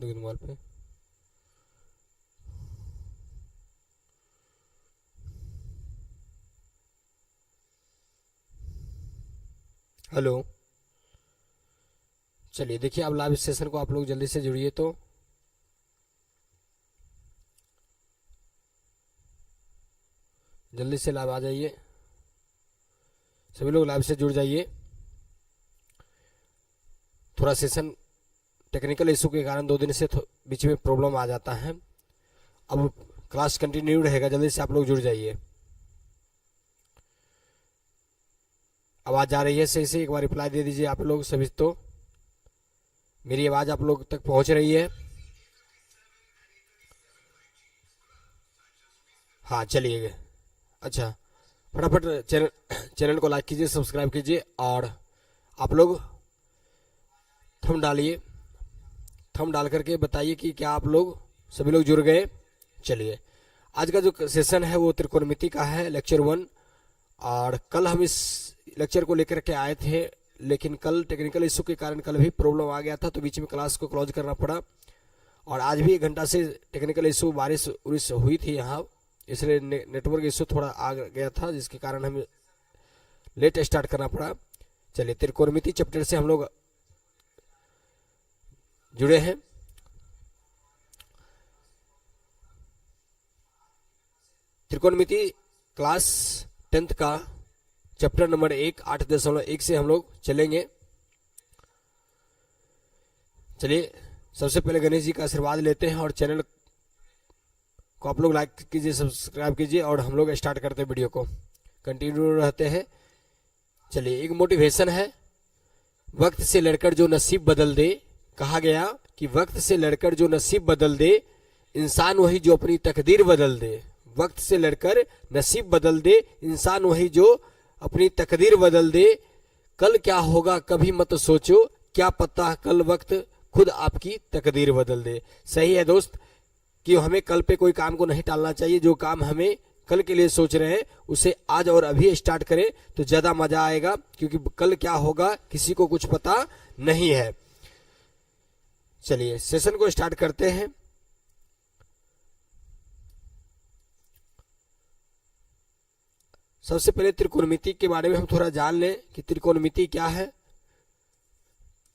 Mobile पे। Hello, चलिए देखिए अब लाइव सेशन को आप लोग जल्दी से जुड़िए। तो जल्दी से लाइव आ जाइए, सभी लोग लाइव से जुड़ जाइए। थोड़ा सेशन टेक्निकल इशू के कारण 2 दिन से बीच में प्रॉब्लम आ जाता है। अब क्लास कंटिन्यू रहेगा, जल्दी से आप लोग जुड़ जाइए। आवाज़ आ रही है सही से? एक बार रिप्लाई दे दीजिए आप लोग सभी। तो मेरी आवाज़ आप लोग तक पहुंच रही है? हाँ चलिए, अच्छा फटाफट चैनल को लाइक कीजिए, सब्सक्राइब कीजिए और आप लोग थंब डालिए। थंब डाल करके बताइए कि क्या आप लोग सभी लोग जुड़ गए। चलिए, आज का जो सेशन है वो त्रिकोणमिति का है, लेक्चर 1। और कल हम इस लेक्चर को लेकर के आए थे, लेकिन कल टेक्निकल इशू के कारण कल भी प्रॉब्लम आ गया था, तो बीच में क्लास को क्लोज करना पड़ा। और आज भी 1 घंटा से टेक्निकल इशू, बारिश उरिश हुई थी यहाँ, इसलिए नेटवर्क इशू थोड़ा आ गया था, जिसके कारण हमें लेट स्टार्ट करना पड़ा। चलिए, त्रिकोणमिति चैप्टर से हम लोग जुड़े हैं। त्रिकोणमिति क्लास 10th का चैप्टर नंबर 1 8.1 से हम लोग चलेंगे। चलिए, सबसे पहले गणेश जी का आशीर्वाद लेते हैं और चैनल को आप लोग लाइक कीजिए, सब्सक्राइब कीजिए और हम लोग स्टार्ट करते हैं, वीडियो को कंटिन्यू रहते हैं। चलिए, एक मोटिवेशन है, वक्त से लड़कर जो नसीब बदल दे। कहा गया कि वक्त से लड़कर जो नसीब बदल दे, इंसान वही जो अपनी तकदीर बदल दे। वक्त से लड़कर नसीब बदल दे, इंसान वही जो अपनी तकदीर बदल दे। कल क्या होगा कभी मत सोचो, क्या पता कल वक्त खुद आपकी तकदीर बदल दे। सही है दोस्त कि हमें कल पे कोई काम को नहीं टालना चाहिए। जो काम हमें कल के लिए सोच रहे हैं उसे आज और अभी स्टार्ट करें तो ज़्यादा मज़ा आएगा, क्योंकि कल क्या होगा किसी को कुछ पता नहीं है। चलिए, सेशन को स्टार्ट करते हैं। सबसे पहले त्रिकोणमिति के बारे में हम थोड़ा जान लें कि त्रिकोणमिति क्या है।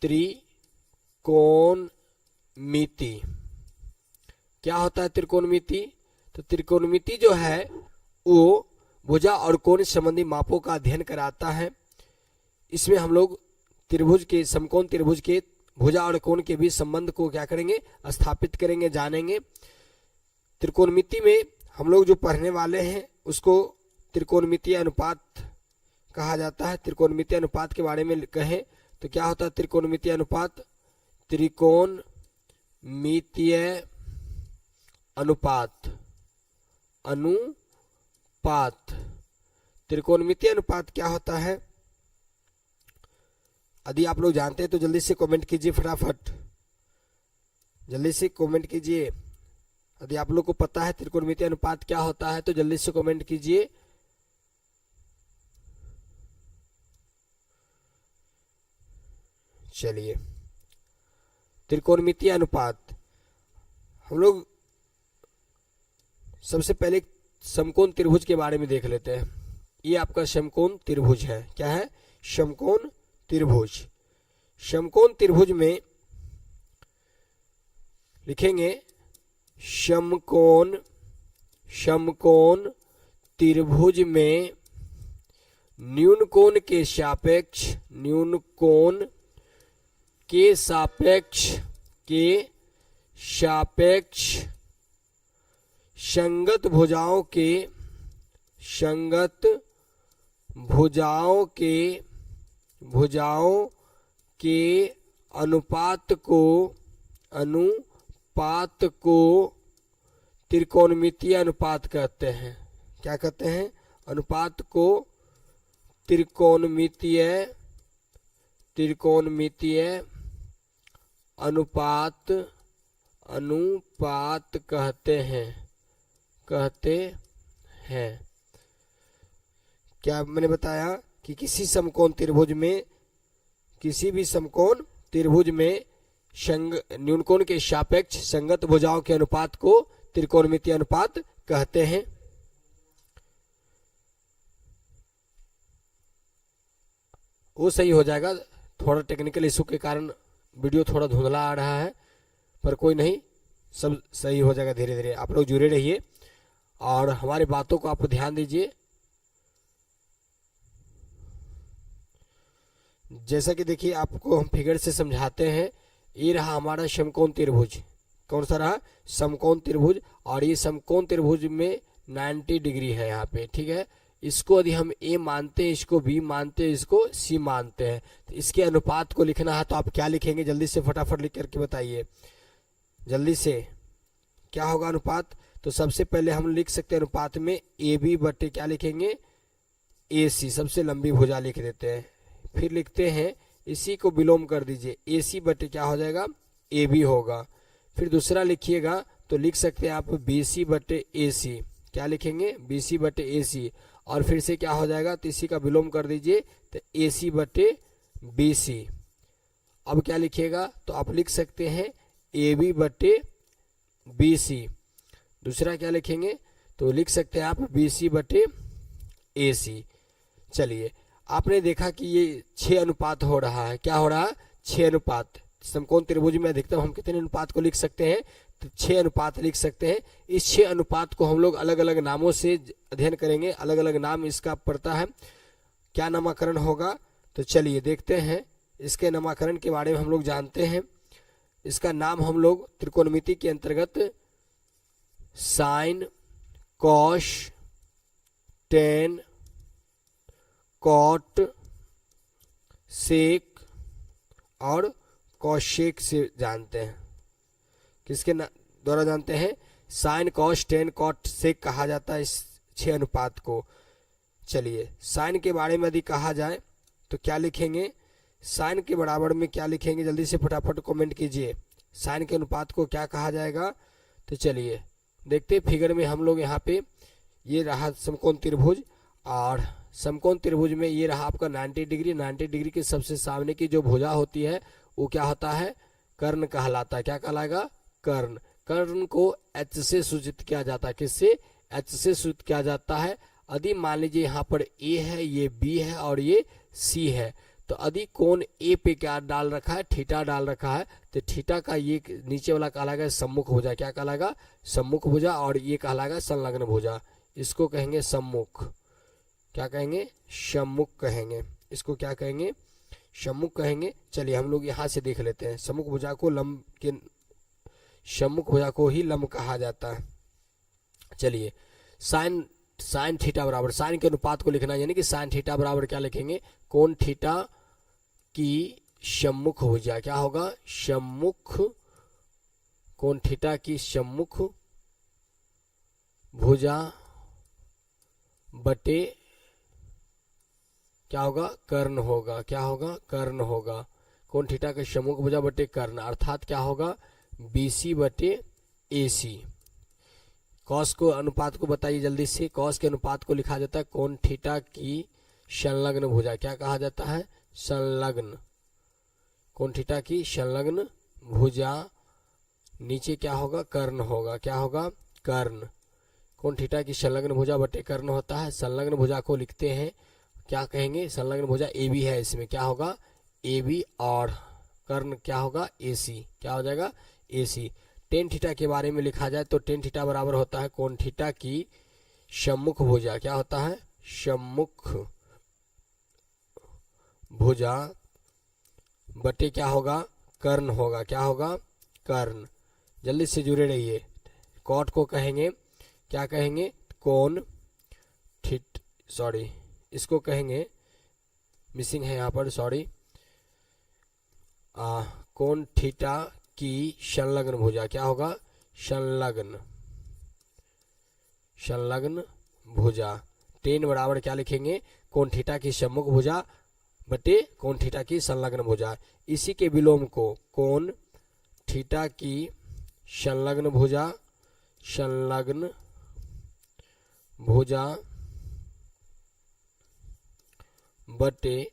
त्रिकोणमिति क्या होता है? त्रिकोणमिति, तो त्रिकोणमिति जो है वो भुजा और कोण संबंधी मापों का अध्ययन कराता है। इसमें हम लोग त्रिभुज के, समकोण त्रिभुज के भुजा और कोण के बीच संबंध को क्या करेंगे? स्थापित करेंगे, जानेंगे। त्रिकोणमिति में हम लोग जो पढ़ने वाले हैं उसको त्रिकोणमितीय अनुपात कहा जाता है। त्रिकोणमितीय अनुपात के बारे में कहें तो क्या होता है त्रिकोणमितीय अनुपात? त्रिकोणमितीय अनुपात, त्रिकोणमितीय अनुपात क्या होता है? यदि आप लोग जानते हैं तो जल्दी से कमेंट कीजिए, फटाफट जल्दी से कमेंट कीजिए। यदि आप लोग को पता है त्रिकोणमितीय अनुपात क्या होता है तो जल्दी से कमेंट कीजिए। चलिए, त्रिकोणमितीय अनुपात हम लोग सबसे पहले समकोण त्रिभुज के बारे में देख लेते हैं। ये आपका समकोण त्रिभुज है। क्या है? समकोण त्रिभुज। समकोण त्रिभुज में लिखेंगे समकोण त्रिभुज में न्यून कोण के सापेक्ष संगत भुजाओं के अनुपात को त्रिकोणमितीय अनुपात कहते हैं। क्या कहते हैं? अनुपात को त्रिकोणमितीय अनुपात कहते हैं। क्या मैंने बताया कि किसी भी समकोण त्रिभुज में न्यूनकोण के सापेक्ष संगत भुजाओं के अनुपात को त्रिकोणमितीय अनुपात कहते हैं। वो सही हो जाएगा। थोड़ा टेक्निकल इशू के कारण वीडियो थोड़ा धुंधला आ रहा है, पर कोई नहीं, सब सही हो जाएगा धीरे धीरे। आप लोग जुड़े रहिए और हमारी बातों को आप ध्यान दीजिए। जैसा कि देखिए, आपको हम फिगर से समझाते हैं। ये रहा हमारा समकोण त्रिभुज। कौन सा रहा? समकोण त्रिभुज। और ये समकोण त्रिभुज में 90 डिग्री है यहाँ पे, ठीक है। इसको यदि हम ए मानते हैं, इसको बी मानते हैं, इसको सी मानते हैं, तो इसके अनुपात को लिखना है तो आप क्या लिखेंगे? जल्दी से फटाफट लिख करके बताइए जल्दी से, क्या होगा अनुपात? तो सबसे पहले हम लिख सकते हैं अनुपात में ए बी बटे क्या लिखेंगे? ए सी। सबसे लंबी भुजा लिख देते हैं। फिर लिखते हैं इसी को विलोम कर दीजिए, ए सी बटे क्या हो जाएगा? ए बी होगा। फिर दूसरा लिखिएगा तो लिख सकते हैं आप बी सी बटे ए सी। क्या लिखेंगे? बी सी बटे ए सी। और फिर से क्या हो जाएगा? तो इसी का विलोम कर दीजिए तो ए सी बटे बी सी। अब क्या लिखिएगा? तो आप लिख सकते हैं ए बी बटे बी सी। दूसरा क्या लिखेंगे? तो लिख सकते हैं आप बी सी बटे ए सी। चलिए, आपने देखा कि ये 6 अनुपात हो रहा है। क्या हो रहा है? 6 अनुपात। समकोण त्रिभुज में अधिकतम हम कितने अनुपात को लिख सकते हैं? तो 6 अनुपात लिख सकते हैं। इस 6 अनुपात को हम लोग अलग अलग नामों से अध्ययन करेंगे। अलग अलग नाम इसका पड़ता है। क्या नामकरण होगा? तो चलिए देखते हैं। इसके नामकरण के बारे में हम लोग जानते हैं। इसका नाम हम लोग त्रिकोणमिति के अंतर्गत साइन, कॉस, टेन, कॉट, सेक और कॉशेक से जानते हैं। किसके द्वारा जानते हैं? साइन, कॉस, टेन, कॉट, सेक कहा जाता है इस 6 अनुपात को। चलिए, साइन के बारे में यदि कहा जाए तो क्या लिखेंगे? साइन के बराबर में क्या लिखेंगे? जल्दी से फटाफट कमेंट कीजिए। साइन के अनुपात को क्या कहा जाएगा? तो चलिए देखते फिगर में हम लोग यहाँ पे, ये रहा समकोण त्रिभुज और समकोण त्रिभुज में ये रहा आपका 90 डिग्री। 90 डिग्री के सबसे सामने की जो भुजा होती है वो क्या होता है? कर्ण कहलाता है। क्या कहलाएगा? कर्ण। कर्ण को एच से सूचित किया जाता है। किससे? एच से सूचित किया जाता है। यदि मान लीजिए यहाँ पर ए है, ये बी है और ये सी है, तो यदि कोण ए पे क्या डाल रखा है? थीटा डाल रखा है, तो थीटा का ये नीचे वाला कहलाएगा सम्मुख भुजा। क्या कहलाएगा? सम्मुख भुजा। और ये कहलाएगा संलग्न भुजा। इसको कहेंगे सम्मुख। क्या कहेंगे? सम्मुख कहेंगे। इसको क्या कहेंगे? सम्मुख कहेंगे। चलिए हम लोग यहाँ से देख लेते हैं। सम्मुख भुजा को लंब के, सम्मुख भुजा को ही लंब कहा जाता है। चलिए, साइन थीटा बराबर, साइन के अनुपात को लिखना, यानी कि साइन थीटा बराबर क्या लिखेंगे? कोण थीटा की सम्मुख भुजा। क्या होगा? सम्मुख, कोण थीटा की सम्मुख भुजा बटे क्या होगा? कर्ण होगा। क्या होगा? कर्ण होगा। कोण थीटा के सम्मुख भुजा बटे कर्ण, अर्थात क्या होगा? बीसी बटे एसी। कॉस को अनुपात को बताइए जल्दी से। कॉस के अनुपात को लिखा जाता है कोण थीटा की संलग्न भुजा। क्या कहा जाता है? संलग्न। कोण थीटा की संलग्न भुजा, नीचे क्या होगा? कर्ण होगा। क्या होगा? कर्ण। कोण थीटा की संलग्न भुजा बटे कर्ण होता है। संलग्न भुजा को लिखते हैं, क्या कहेंगे? संलग्न भुजा ए बी है, इसमें क्या होगा? A B. और कर्ण क्या होगा? ए सी। क्या हो जाएगा? ए सी। टेन थीटा के बारे में लिखा जाए तो टेन थीटा बराबर होता है कोण थीटा की सम्मुख भुजा। क्या होता है? सम्मुख भुजा बटे क्या होगा? कर्ण होगा। क्या होगा? कर्ण। जल्दी से जुड़े रहिए। कॉट को कहेंगे, क्या कहेंगे? कोण थीटा, सॉरी इसको कहेंगे, मिसिंग है यहाँ पर, सॉरी, कोण थीटा की संलग्न भुजा। क्या होगा? संलग्न, संलग्न भुजा। टेन बराबर क्या लिखेंगे? कोण थीटा की सम्मुख भुजा बटे कोण थीटा की संलग्न भुजा। इसी के विलोम को कोण थीटा की संलग्न भुजा, संलग्न भुजा बटे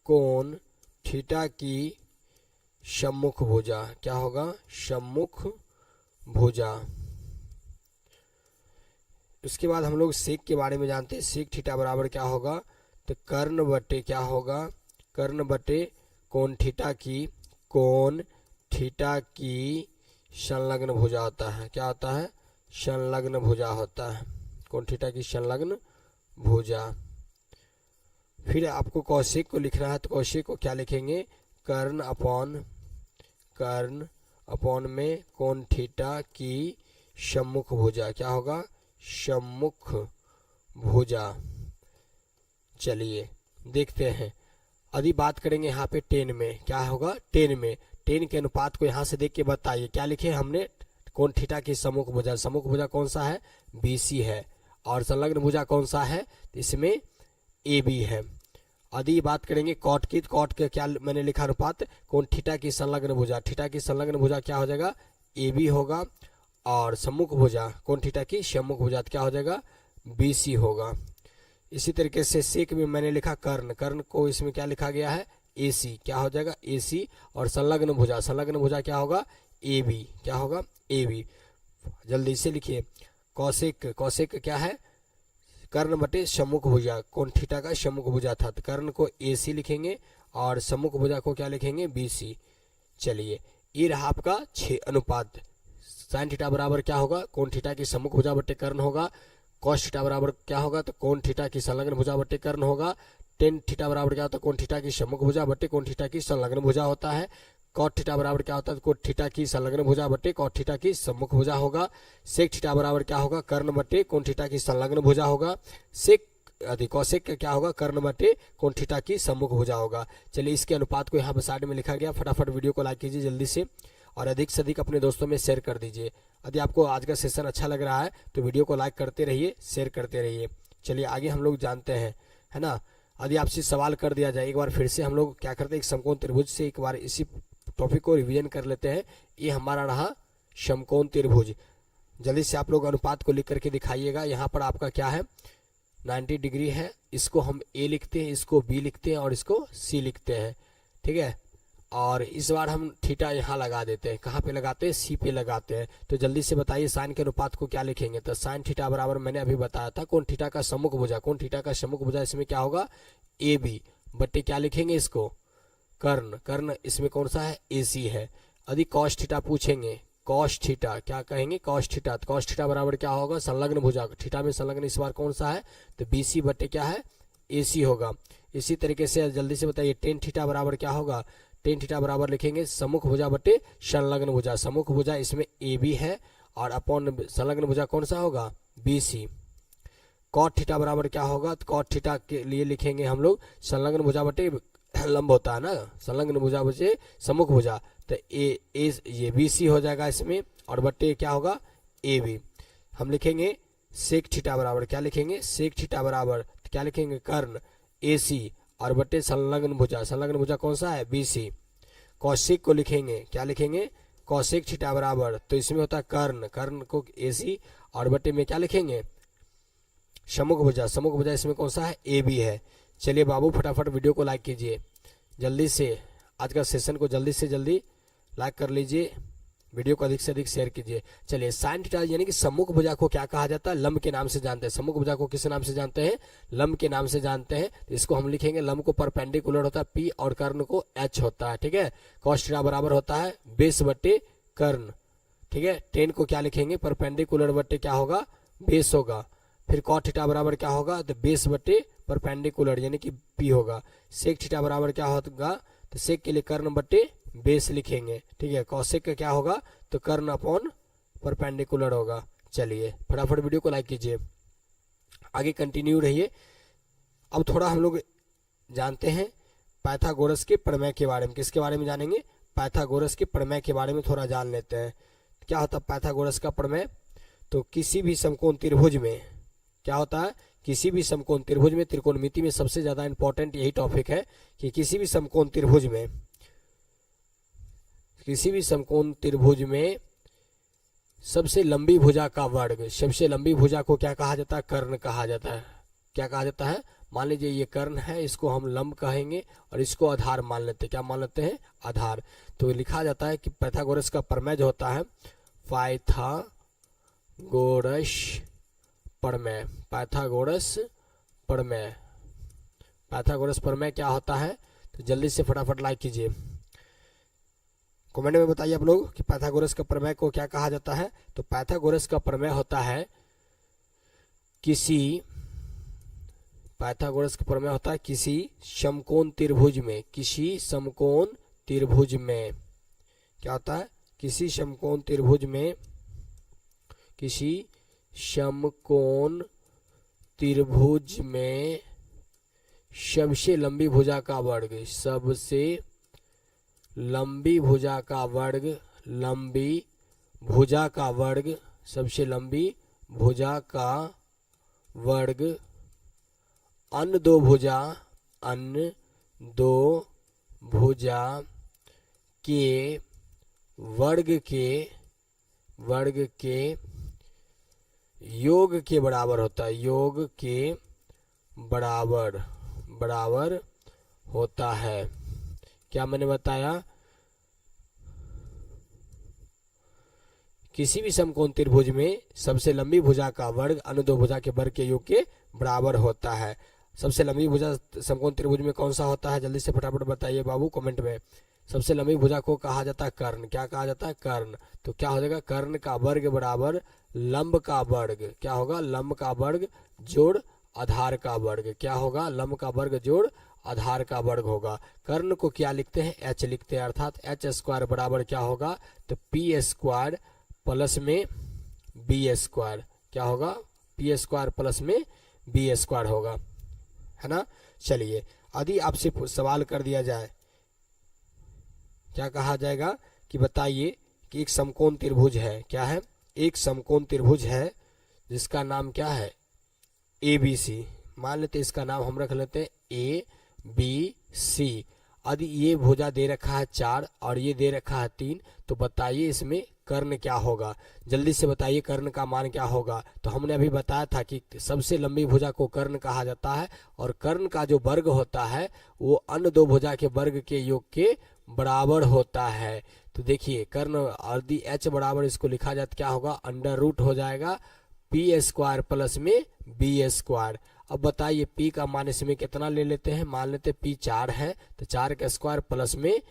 कोण थीटा की सम्मुख भुजा। क्या होगा? सम्मुख भुजा। उसके बाद हम लोग सेक के बारे में जानते हैं। सेक थीटा बराबर क्या होगा? तो कर्ण बटे क्या होगा? कर्ण बटे कोण थीटा की, कोण थीटा की संलग्न भुजा होता है। क्या होता है? संलग्न भुजा होता है। कोण थीटा की संलग्न भुजा। फिर आपको कौशिक को लिखना है, तो कौशिक को क्या लिखेंगे? कर्ण अपॉन में कोण थीटा की सम्मुख भुजा। क्या होगा? सम्मुख भुजा। चलिए देखते हैं। यदि बात करेंगे यहाँ पे टेन में, क्या होगा? टेन में टेन के अनुपात को यहाँ से देख के बताइए। क्या लिखे हमने? कोण थीटा की सम्मुख भुजा। सम्मुख भुजा कौन सा है? BC है। और संलग्न भुजा कौन सा है? इसमें AB है। यदि बात करेंगे कॉट की, कॉट के क्या मैंने लिखा अनुपात? कोण थीटा की संलग्न भुजा। थीटा की संलग्न भुजा क्या हो जाएगा? AB होगा। और सम्मुख भुजा कोण थीटा की सम्मुख भुजा क्या हो जाएगा? BC होगा। इसी तरीके से सेक में मैंने लिखा कर्ण, कर्ण को इसमें क्या लिखा गया है? AC। क्या हो जाएगा? AC। और संलग्न भुजा क्या होगा? AB। क्या होगा? AB। जल्दी से लिखिए। कौशिक, कौशिक क्या है? कर्ण बटे सम्मुख भुजा। कोण थीटा का सम्मुख भुजा था, तो कर्ण को AC लिखेंगे और सम्मुख भुजा को क्या लिखेंगे? BC। चलिए, ये रहा आपका 6 अनुपात। साइन थीटा बराबर क्या होगा? कोण थीटा की सम्मुख भुजा बटे कर्ण होगा। कॉस थीटा बराबर क्या होगा? तो कोण थीटा की संलग्न भुजा बटे कर्ण होगा। टेन थीटा बराबर क्या होता है? कोण थीटा की सम्मुख भुजा बटे कोण थीटा की संलग्न भुजा होता है। कॉट थीटा बराबर क्या होता है? कोण थीटा की संलग्न भुजा बटे कॉट थीटा की सम्मुख भुजा होगा। सेक थीटा बराबर क्या होगा? कर्ण बटे कोण थीटा की संलग्न भुजा होगा। सेक कौशिक का क्या होगा? कर्ण बटे कोण थीटा की सम्मुख भुजा होगा। चलिए, इसके अनुपात को यहाँ पर साइड में लिखा गया। फटाफट वीडियो को लाइक कीजिए जल्दी से और अधिक से अधिक अपने दोस्तों में शेयर कर दीजिए। यदि आपको आज का सेशन अच्छा लग रहा है तो वीडियो को लाइक करते रहिए, शेयर करते रहिए। चलिए आगे हम लोग जानते हैं, है ना। यदि आपसे सवाल कर दिया जाए, एक बार फिर से हम लोग क्या करते हैं? एक समकोण त्रिभुज से एक बार इसी टॉपिक को रिवीजन कर लेते हैं। ये हमारा रहा समकोण त्रिभुज। जल्दी से आप लोग अनुपात को लिख करके दिखाइएगा। यहाँ पर आपका क्या है? 90 डिग्री है। इसको हम A लिखते हैं, इसको B लिखते हैं और इसको C लिखते हैं। ठीक है। और इस बार हम थीटा यहाँ लगा देते हैं। कहाँ पे लगाते हैं? C पे लगाते हैं। तो जल्दी से बताइए साइन के अनुपात को क्या लिखेंगे? तो साइन थीटा बराबर मैंने अभी बताया था कोण थीटा का सम्मुख भुजा। कोण थीटा का सम्मुख भुजा इसमें क्या होगा? AB बटे क्या लिखेंगे इसको? कर्ण। कर्ण इसमें कौन सा है? AC है। यदि कॉस थीटा पूछेंगे, कॉस थीटा क्या कहेंगे? Cos theta. तो कॉस थीटा बराबर क्या होगा? संलग्न भुजा। थीटा में संलग्न इस बार कौन सा है? तो BC बटे क्या है? AC होगा। इसी तरीके से जल्दी से बताइए टेन थीटा बराबर क्या होगा? टेन थीटा बराबर लिखेंगे सम्मुख भुजा बटे संलग्न भुजा। सम्मुख भुजा इसमें AB है और अपॉन संलग्न भुजा कौन सा होगा? BC। कॉट थीटा बराबर क्या होगा? तो कॉट थीटा के लिए लिखेंगे हम लोग संलग्न भुजा बटे लंब होता है ना, संलग्न भुजा बटे सम्मुख भुजा। तो ये BC हो जाएगा इसमें और बटे क्या होगा? AB। हम लिखेंगे सेक थीटा बराबर क्या लिखेंगे? सेक थीटा बराबर क्या लिखेंगे? कर्ण AC और बटे संलग्न भुजा। संलग्न भुजा कौन सा है? BC। कौशिक को लिखेंगे, क्या लिखेंगे? कौशिक थीटा बराबर, तो इसमें होता है कर्ण, कर्ण को AC और बटे में क्या लिखेंगे? सम्मुख भुजा। सम्मुख भुजा इसमें कौन सा है? AB है। चलिए बाबू फटाफट वीडियो को लाइक कीजिए जल्दी से। आज का सेशन को जल्दी से जल्दी लाइक कर लीजिए, वीडियो को अधिक से अधिक शेयर कीजिए। चलिए साइन थीटा यानी कि सम्मुख भुजा को क्या कहा जाता है? लंब के नाम से जानते हैं। सम्मुख भुजा को किस नाम से जानते हैं? लंब के नाम से जानते हैं। तो इसको हम लिखेंगे लंब को परपेंडिकुलर होता है P और कर्ण को H होता है। ठीक है। कॉस थीटा बराबर होता है बेस बटे कर्ण। ठीक है। टेन को क्या लिखेंगे? परपेंडिकुलर बटे क्या होगा? बेस होगा। फिर कॉट थीटा बराबर क्या होगा? तो बेस बटे परपेंडिकुलर यानी कि P होगा। सेक थीटा बराबर क्या होगा? तो सेक के लिए कर्ण बटे बेस लिखेंगे। ठीक है। कौशिक का क्या होगा? तो कर्ण अपॉन परपेंडिकुलर होगा। चलिए फटाफट वीडियो को लाइक कीजिए, आगे कंटिन्यू रहिए। अब थोड़ा हम लोग जानते हैं पाइथागोरस के प्रमेय के बारे में। किसके बारे में जानेंगे? पाइथागोरस के प्रमेय के बारे में थोड़ा जान लेते हैं। क्या होता है पाइथागोरस का प्रमेय? तो किसी भी समकोण त्रिभुज में क्या होता है? किसी भी समकोण त्रिभुज में, त्रिकोणमिति में सबसे ज्यादा इंपॉर्टेंट यही टॉपिक है कि किसी भी समकोण त्रिभुज में, किसी भी समकोण त्रिभुज में सबसे लंबी भुजा का वर्ग, सबसे लंबी भुजा को क्या कहा जाता है? कर्ण कहा जाता है। क्या कहा जाता है? मान लीजिए ये कर्ण है, इसको हम लंब कहेंगे और इसको आधार मान लेते हैं। क्या मान लेते हैं? आधार। तो लिखा जाता है कि पाइथागोरस का प्रमेय जो होता है, पाइथागोरस प्रमेय, पाइथागोरस प्रमेय, पाइथागोरस प्रमेय क्या होता है? तो जल्दी से फटाफट लाइक कीजिए, कमेंट में बताइए आप लोग कि पाइथागोरस का प्रमेय को क्या कहा जाता है। तो पाइथागोरस का प्रमेय होता है पाइथागोरस का प्रमेय होता है किसी समकोण त्रिभुज में, किसी समकोण त्रिभुज में क्या होता है? किसी समकोण त्रिभुज में, किसी समकोण त्रिभुज में सबसे लंबी भुजा का वर्ग, सबसे लंबी भुजा का वर्ग, लंबी भुजा का वर्ग, सबसे लंबी भुजा का वर्ग, अन्य दो भुजा, अन्य दो भुजा के वर्ग के योग के बराबर होता है, योग के बराबर होता है। क्या मैंने बताया? किसी भी समकोण त्रिभुज में सबसे लंबी भुजा का वर्ग अन्य दो भुजा के वर्ग के योग के बराबर होता है। सबसे लंबी भुजा समकोण त्रिभुज में कौन सा होता है? जल्दी से फटाफट बताइए बाबू कमेंट में। सबसे लंबी भुजा को कहा जाता है कर्ण। क्या कहा जाता है? कर्ण। तो क्या हो जाएगा? कर्ण का वर्ग बराबर लंब का वर्ग। क्या होगा? लंब का वर्ग जोड़ आधार का वर्ग। क्या होगा? लंब का वर्ग जोड़ आधार का वर्ग होगा। कर्ण को क्या लिखते हैं? एच लिखते हैं, अर्थात एच स्क्वायर बराबर क्या होगा? तो पी स्क्वायर प्लस में बी स्क्वायर। क्या होगा? पी स्क्वायर प्लस में बी स्क्वायर होगा, है ना। चलिए, यदि आपसे सवाल कर दिया जाए, क्या कहा जाएगा कि बताइए कि एक समकोण त्रिभुज है। क्या है? एक समकोण त्रिभुज है जिसका नाम क्या है? A B C. मान लेते इसका नाम हम रख लेते हैं ए बी सी। यदि ये भुजा दे रखा है 4 और ये दे रखा है 3, तो बताइए इसमें कर्ण क्या होगा? जल्दी से बताइए कर्ण का मान क्या होगा? तो हमने अभी बताया था कि सबसे लंबी भुजा को कर्ण कहा जाता है और कर्ण का जो वर्ग होता है वो अन्य दो भुजा के वर्ग के योग के बराबर होता है। तो देखिए कर्ण यदि एच बराबर इसको लिखा जाए तो क्या होगा? अंडर रूट हो जाएगा पी स्क्वायर प्लस में बी स्क्वायर। अब बताइए पी का मान इसमें कितना ले लेते हैं? मान लेते पी 4 है तो 4 का स्क्वायर प्लस में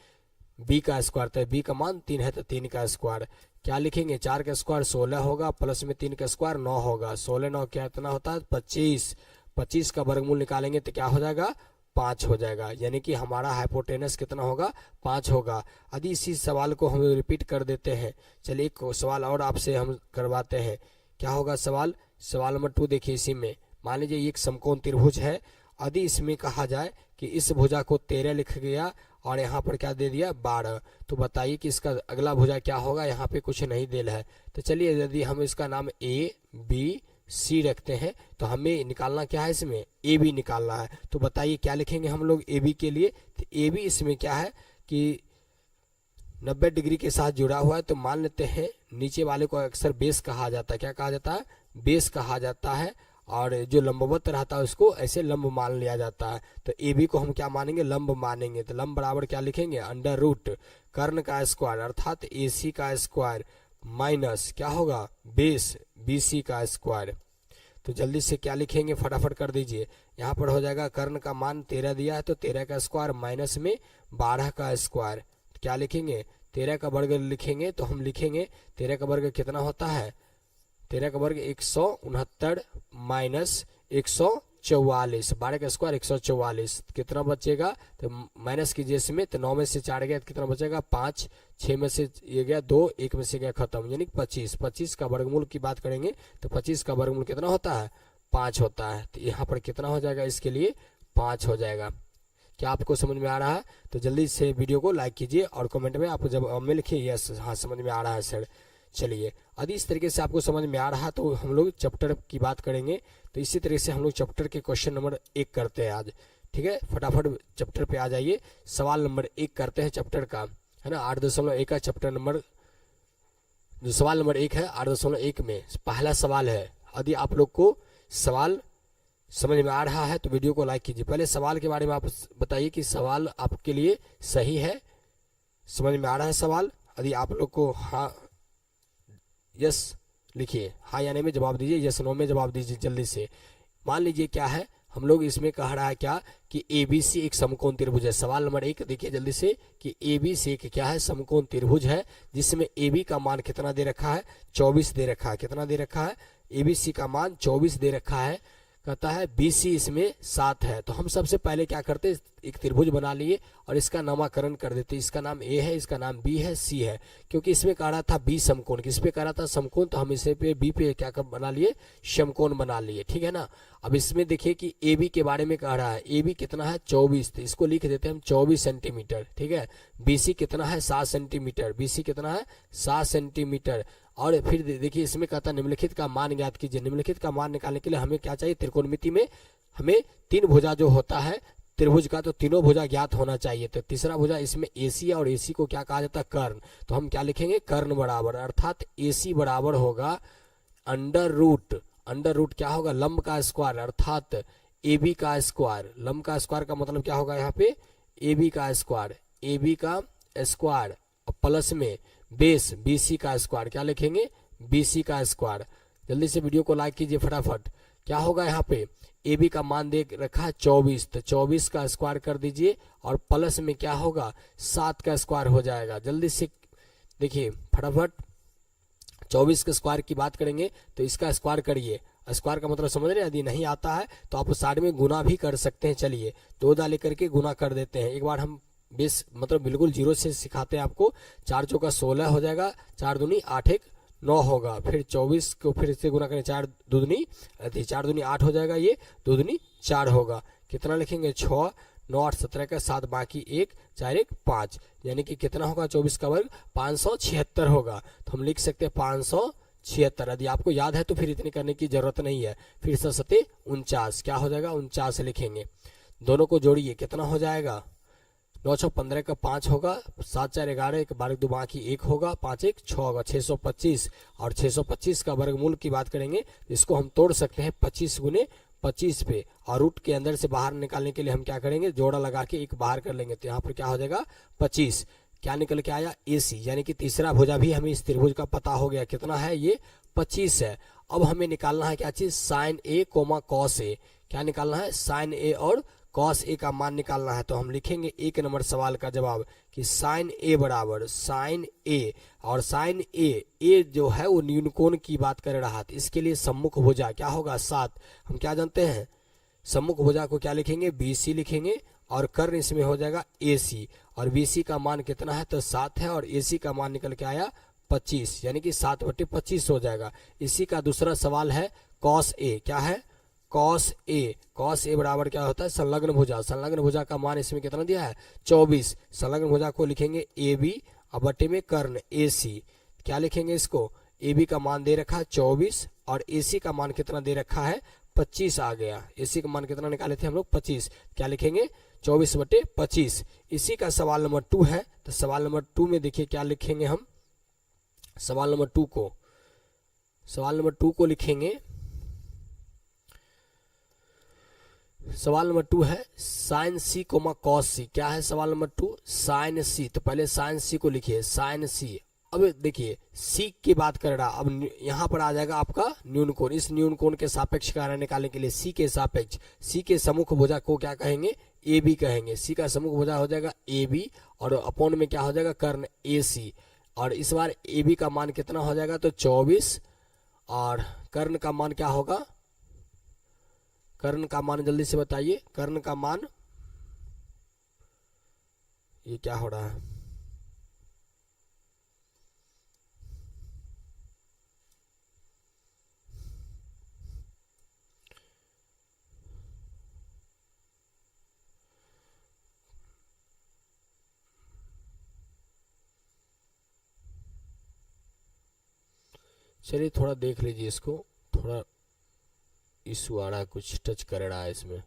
बी का स्क्वायर, तो बी का मान 3 है तो 3 का स्क्वायर। क्या लिखेंगे? 4 का स्क्वायर 16 होगा प्लस में 3 का स्क्वायर 9 होगा। 16 9 क्या इतना होता है? 25। 25 का वर्गमूल निकालेंगे तो क्या हो जाएगा? 5 हो जाएगा। यानी कि हमारा हाइपोटेनस कितना होगा? 5 होगा। यदि इसी सवाल को हम रिपीट कर देते हैं, चलिए एक सवाल और आपसे हम करवाते हैं। क्या होगा सवाल? सवाल नंबर 2 देखिए। इसी में मान लीजिए एक समकोण त्रिभुज है, यदि इसमें कहा जाए कि इस भुजा को 13 लिख गया और यहाँ पर क्या दे दिया? 12, तो बताइए कि इसका अगला भुजा क्या होगा? यहाँ पे कुछ नहीं दे है। तो चलिए यदि हम इसका नाम ए बी सी रखते हैं तो हमें निकालना क्या है? इसमें ए बी निकालना है। तो बताइए क्या लिखेंगे हम लोग ए बी के लिए? तो ए बी इसमें क्या है कि 90 डिग्री के साथ जुड़ा हुआ है। तो मान लेते हैं नीचे वाले को अक्सर बेस कहा जाता है। क्या कहा जाता है? बेस कहा जाता है। और जो लंबवत रहता है उसको ऐसे लंब मान लिया जाता है। तो ए बी को हम क्या मानेंगे? लंब मानेंगे। तो लंब बराबर क्या लिखेंगे? अंडर रूट कर्ण का स्क्वायर अर्थात ए सी का स्क्वायर माइनस क्या होगा? बेस बी सी का स्क्वायर। तो जल्दी से क्या लिखेंगे? फटाफट कर दीजिए। यहाँ पर हो जाएगा कर्ण का मान 13 दिया है तो 13 का स्क्वायर माइनस में 12 का स्क्वायर। क्या लिखेंगे? 13 का वर्ग लिखेंगे तो हम लिखेंगे 13 का वर्ग कितना होता है? 13 का वर्ग 169 माइनस 144, 12 का स्क्वायर 144, कितना बचेगा? तो माइनस कीजिए इसमें, तो 9 में से 4 गया तो कितना बचेगा? 5, 6 में से ये गया 2, 1 में से गया खत्म, यानी 25। 25 का वर्गमूल की बात करेंगे तो 25 का वर्गमूल कितना होता है? 5 होता है। तो यहाँ पर कितना हो जाएगा? इसके लिए 5 हो जाएगा। क्या आपको समझ में आ रहा है? तो जल्दी से वीडियो को लाइक कीजिए और कमेंट में आपको जब में लिखिए यस हाँ समझ में आ रहा है सर। चलिए यदि इस तरीके से आपको समझ में आ रहा तो हम लोग चैप्टर की बात करेंगे। तो इसी तरीके से हम लोग चैप्टर के क्वेश्चन नंबर 1 करते हैं आज। ठीक है, फटाफट चैप्टर पे आ जाइए। सवाल नंबर 1 करते हैं चैप्टर का, है ना। 8.1 का चैप्टर नंबर, जो सवाल नंबर 1 है 8.1 में पहला सवाल है। यदि आप लोग को सवाल समझ में आ रहा है तो वीडियो को लाइक कीजिए। पहले सवाल के बारे में आप बताइए कि सवाल आपके लिए सही है, समझ में आ रहा है सवाल। यदि आप लोग को हाँ यस लिखिए, हाँ या नहीं में जवाब दीजिए, यस नो में जवाब दीजिए जल्दी से। मान लीजिए क्या है, हम लोग इसमें कह रहा है क्या कि ABC एक समकोण त्रिभुज है। सवाल नंबर 1 देखिए जल्दी से कि ABC एक क्या है, समकोण त्रिभुज है, जिसमें AB का मान कितना दे रखा है, 24 दे रखा है। कितना दे रखा है, ABC का मान 24 दे रखा है। कहता है BC इसमें 7 है। तो हम सबसे पहले क्या करते, एक त्रिभुज बना लिए और इसका नामकरण कर देते। इसका नाम A है, इसका नाम B है, C है, क्योंकि इसमें कह रहा था B समकोण, किस पे कह रहा था, समकोण, तो हम इसे पे B पे क्या कर बना लिए, समकोण बना लिए, ठीक है ना। अब इसमें देखिए कि AB के बारे में कह रहा है, AB कितना है 24, तो इसको लिख देते हैं हम 24 सेंटीमीटर, ठीक है। BC कितना है 7 सेंटीमीटर, BC कितना है 7 सेंटीमीटर। और फिर देखिए इसमें कहता है निम्नलिखित का मान ज्ञात कीजिए। निम्नलिखित का मान निकालने के लिए हमें क्या चाहिए, त्रिकोणमिति में हमें 3 भुजा जो होता है त्रिभुज का, तो तीनों भुजा ज्ञात होना चाहिए। तो तीसरा भुजा इसमें AC है और AC को क्या कहा जाता है, कर्ण। तो हम क्या लिखेंगे, कर्ण बराबर, अर्थात AC बराबर होगा अंडर रूट क्या होगा, लंब का स्क्वायर, अर्थात AB का स्क्वायर। लंब का स्क्वायर का मतलब क्या होगा, यहाँ पे AB का स्क्वायर, AB का स्क्वायर और प्लस में बेस BC का स्क्वायर। क्या लिखेंगे, BC का स्क्वायर। जल्दी से वीडियो को लाइक कीजिए फटाफट। क्या होगा यहाँ पे, AB का मान दे रखा है 24, तो 24 का स्क्वायर कर दीजिए और प्लस में क्या होगा 7 का स्क्वायर हो जाएगा। जल्दी से देखिए फटाफट, 24 के स्क्वायर की बात करेंगे तो इसका स्क्वायर करिए। स्क्वायर का मतलब समझ रहे हैं, यदि नहीं आता है तो आप साइड में गुना भी कर सकते हैं। चलिए 2 लेकर के गुना कर देते हैं। एक बार हम बेस मतलब बिल्कुल जीरो से सिखाते हैं आपको। 4 चौका 16 हो जाएगा, 4 दूनी 8 1 9 होगा। फिर 24 को फिर से गुना करें, 4 दूनी 8 हो जाएगा, ये 2 दूनी 4 होगा। कितना लिखेंगे 6 9 8 17 का 7 बाकी 1 4 1 5, यानी कि कितना होगा 24 का वर्ग 576 होगा। तो हम लिख सकते हैं 576। यदि आपको याद है तो फिर इतनी करने की जरूरत नहीं है। फिर 49, क्या हो जाएगा 49 लिखेंगे। दोनों को जोड़िए, कितना हो जाएगा 9 6 15 का 5 होगा, 7 4 11 1 12 2 बाकी 1 होगा, 5 1 6 होगा, 625। और 625 का वर्गमूल की बात करेंगे, इसको हम तोड़ सकते हैं 25 गुने 25 पे, और रूट के अंदर से बाहर निकालने के लिए हम क्या करेंगे, जोड़ा लगा के एक बाहर कर लेंगे। तो यहाँ पर क्या हो जाएगा 25। क्या निकल के आया AC, यानी कि तीसरा भुजा भी हमें इस त्रिभुज का पता हो गया। कितना है ये 25 है। अब हमें निकालना है क्या चीज, साइन A कॉस A। क्या निकालना है, साइन A और कॉस A का मान निकालना है। तो हम लिखेंगे 1 नंबर सवाल का जवाब कि साइन A बराबर साइन A, और साइन A जो है वो न्यूनकोण की बात कर रहा था, इसके लिए सम्मुख भुजा क्या होगा 7। हम क्या जानते हैं, सम्मुख भुजा को क्या लिखेंगे BC लिखेंगे, और कर्ण इसमें हो जाएगा AC, और BC का मान कितना है तो 7 है, और AC का मान निकल के आया 25, यानी कि 7/25 हो जाएगा। इसी का दूसरा सवाल है कॉस A। क्या है, कॉस A बराबर क्या होता है, संलग्न भुजा। संलग्न भुजा का मान इसमें कितना दिया है 24। संलग्न भुजा को लिखेंगे AB और बटे में कर्ण AC। क्या लिखेंगे इसको, AB का मान दे रखा है 24 और AC का मान कितना दे रखा है 25 आ गया। AC का मान कितना निकाले थे हम लोग 25। क्या लिखेंगे 24/25। इसी का सवाल नंबर 2 है। तो सवाल नंबर 2 में देखिए क्या लिखेंगे हम, सवाल नंबर 2 को लिखेंगे। सवाल नंबर 2 है साइन C कॉस C। क्या है सवाल नंबर 2, साइन C। तो पहले साइन C को लिखिए, साइन C। अब देखिए C की बात कर रहा, अब यहाँ पर आ जाएगा आपका न्यूनकोण। इस न्यूनकोण के सापेक्ष कार्य निकालने के लिए C के सापेक्ष, C के सम्मुख भुजा को क्या कहेंगे, AB कहेंगे। C का सम्मुख भुजा हो जाएगा AB, और अपोन में क्या हो जाएगा कर्ण AC। और इस बार AB का मान कितना हो जाएगा तो 24, और कर्ण का मान क्या होगा, कर्ण का मान जल्दी से बताइए, कर्ण का मान, ये क्या हो रहा है, चलिए थोड़ा देख लीजिए इसको, थोड़ा इशू आ रहा है, कुछ टच कर रहा है इसमें।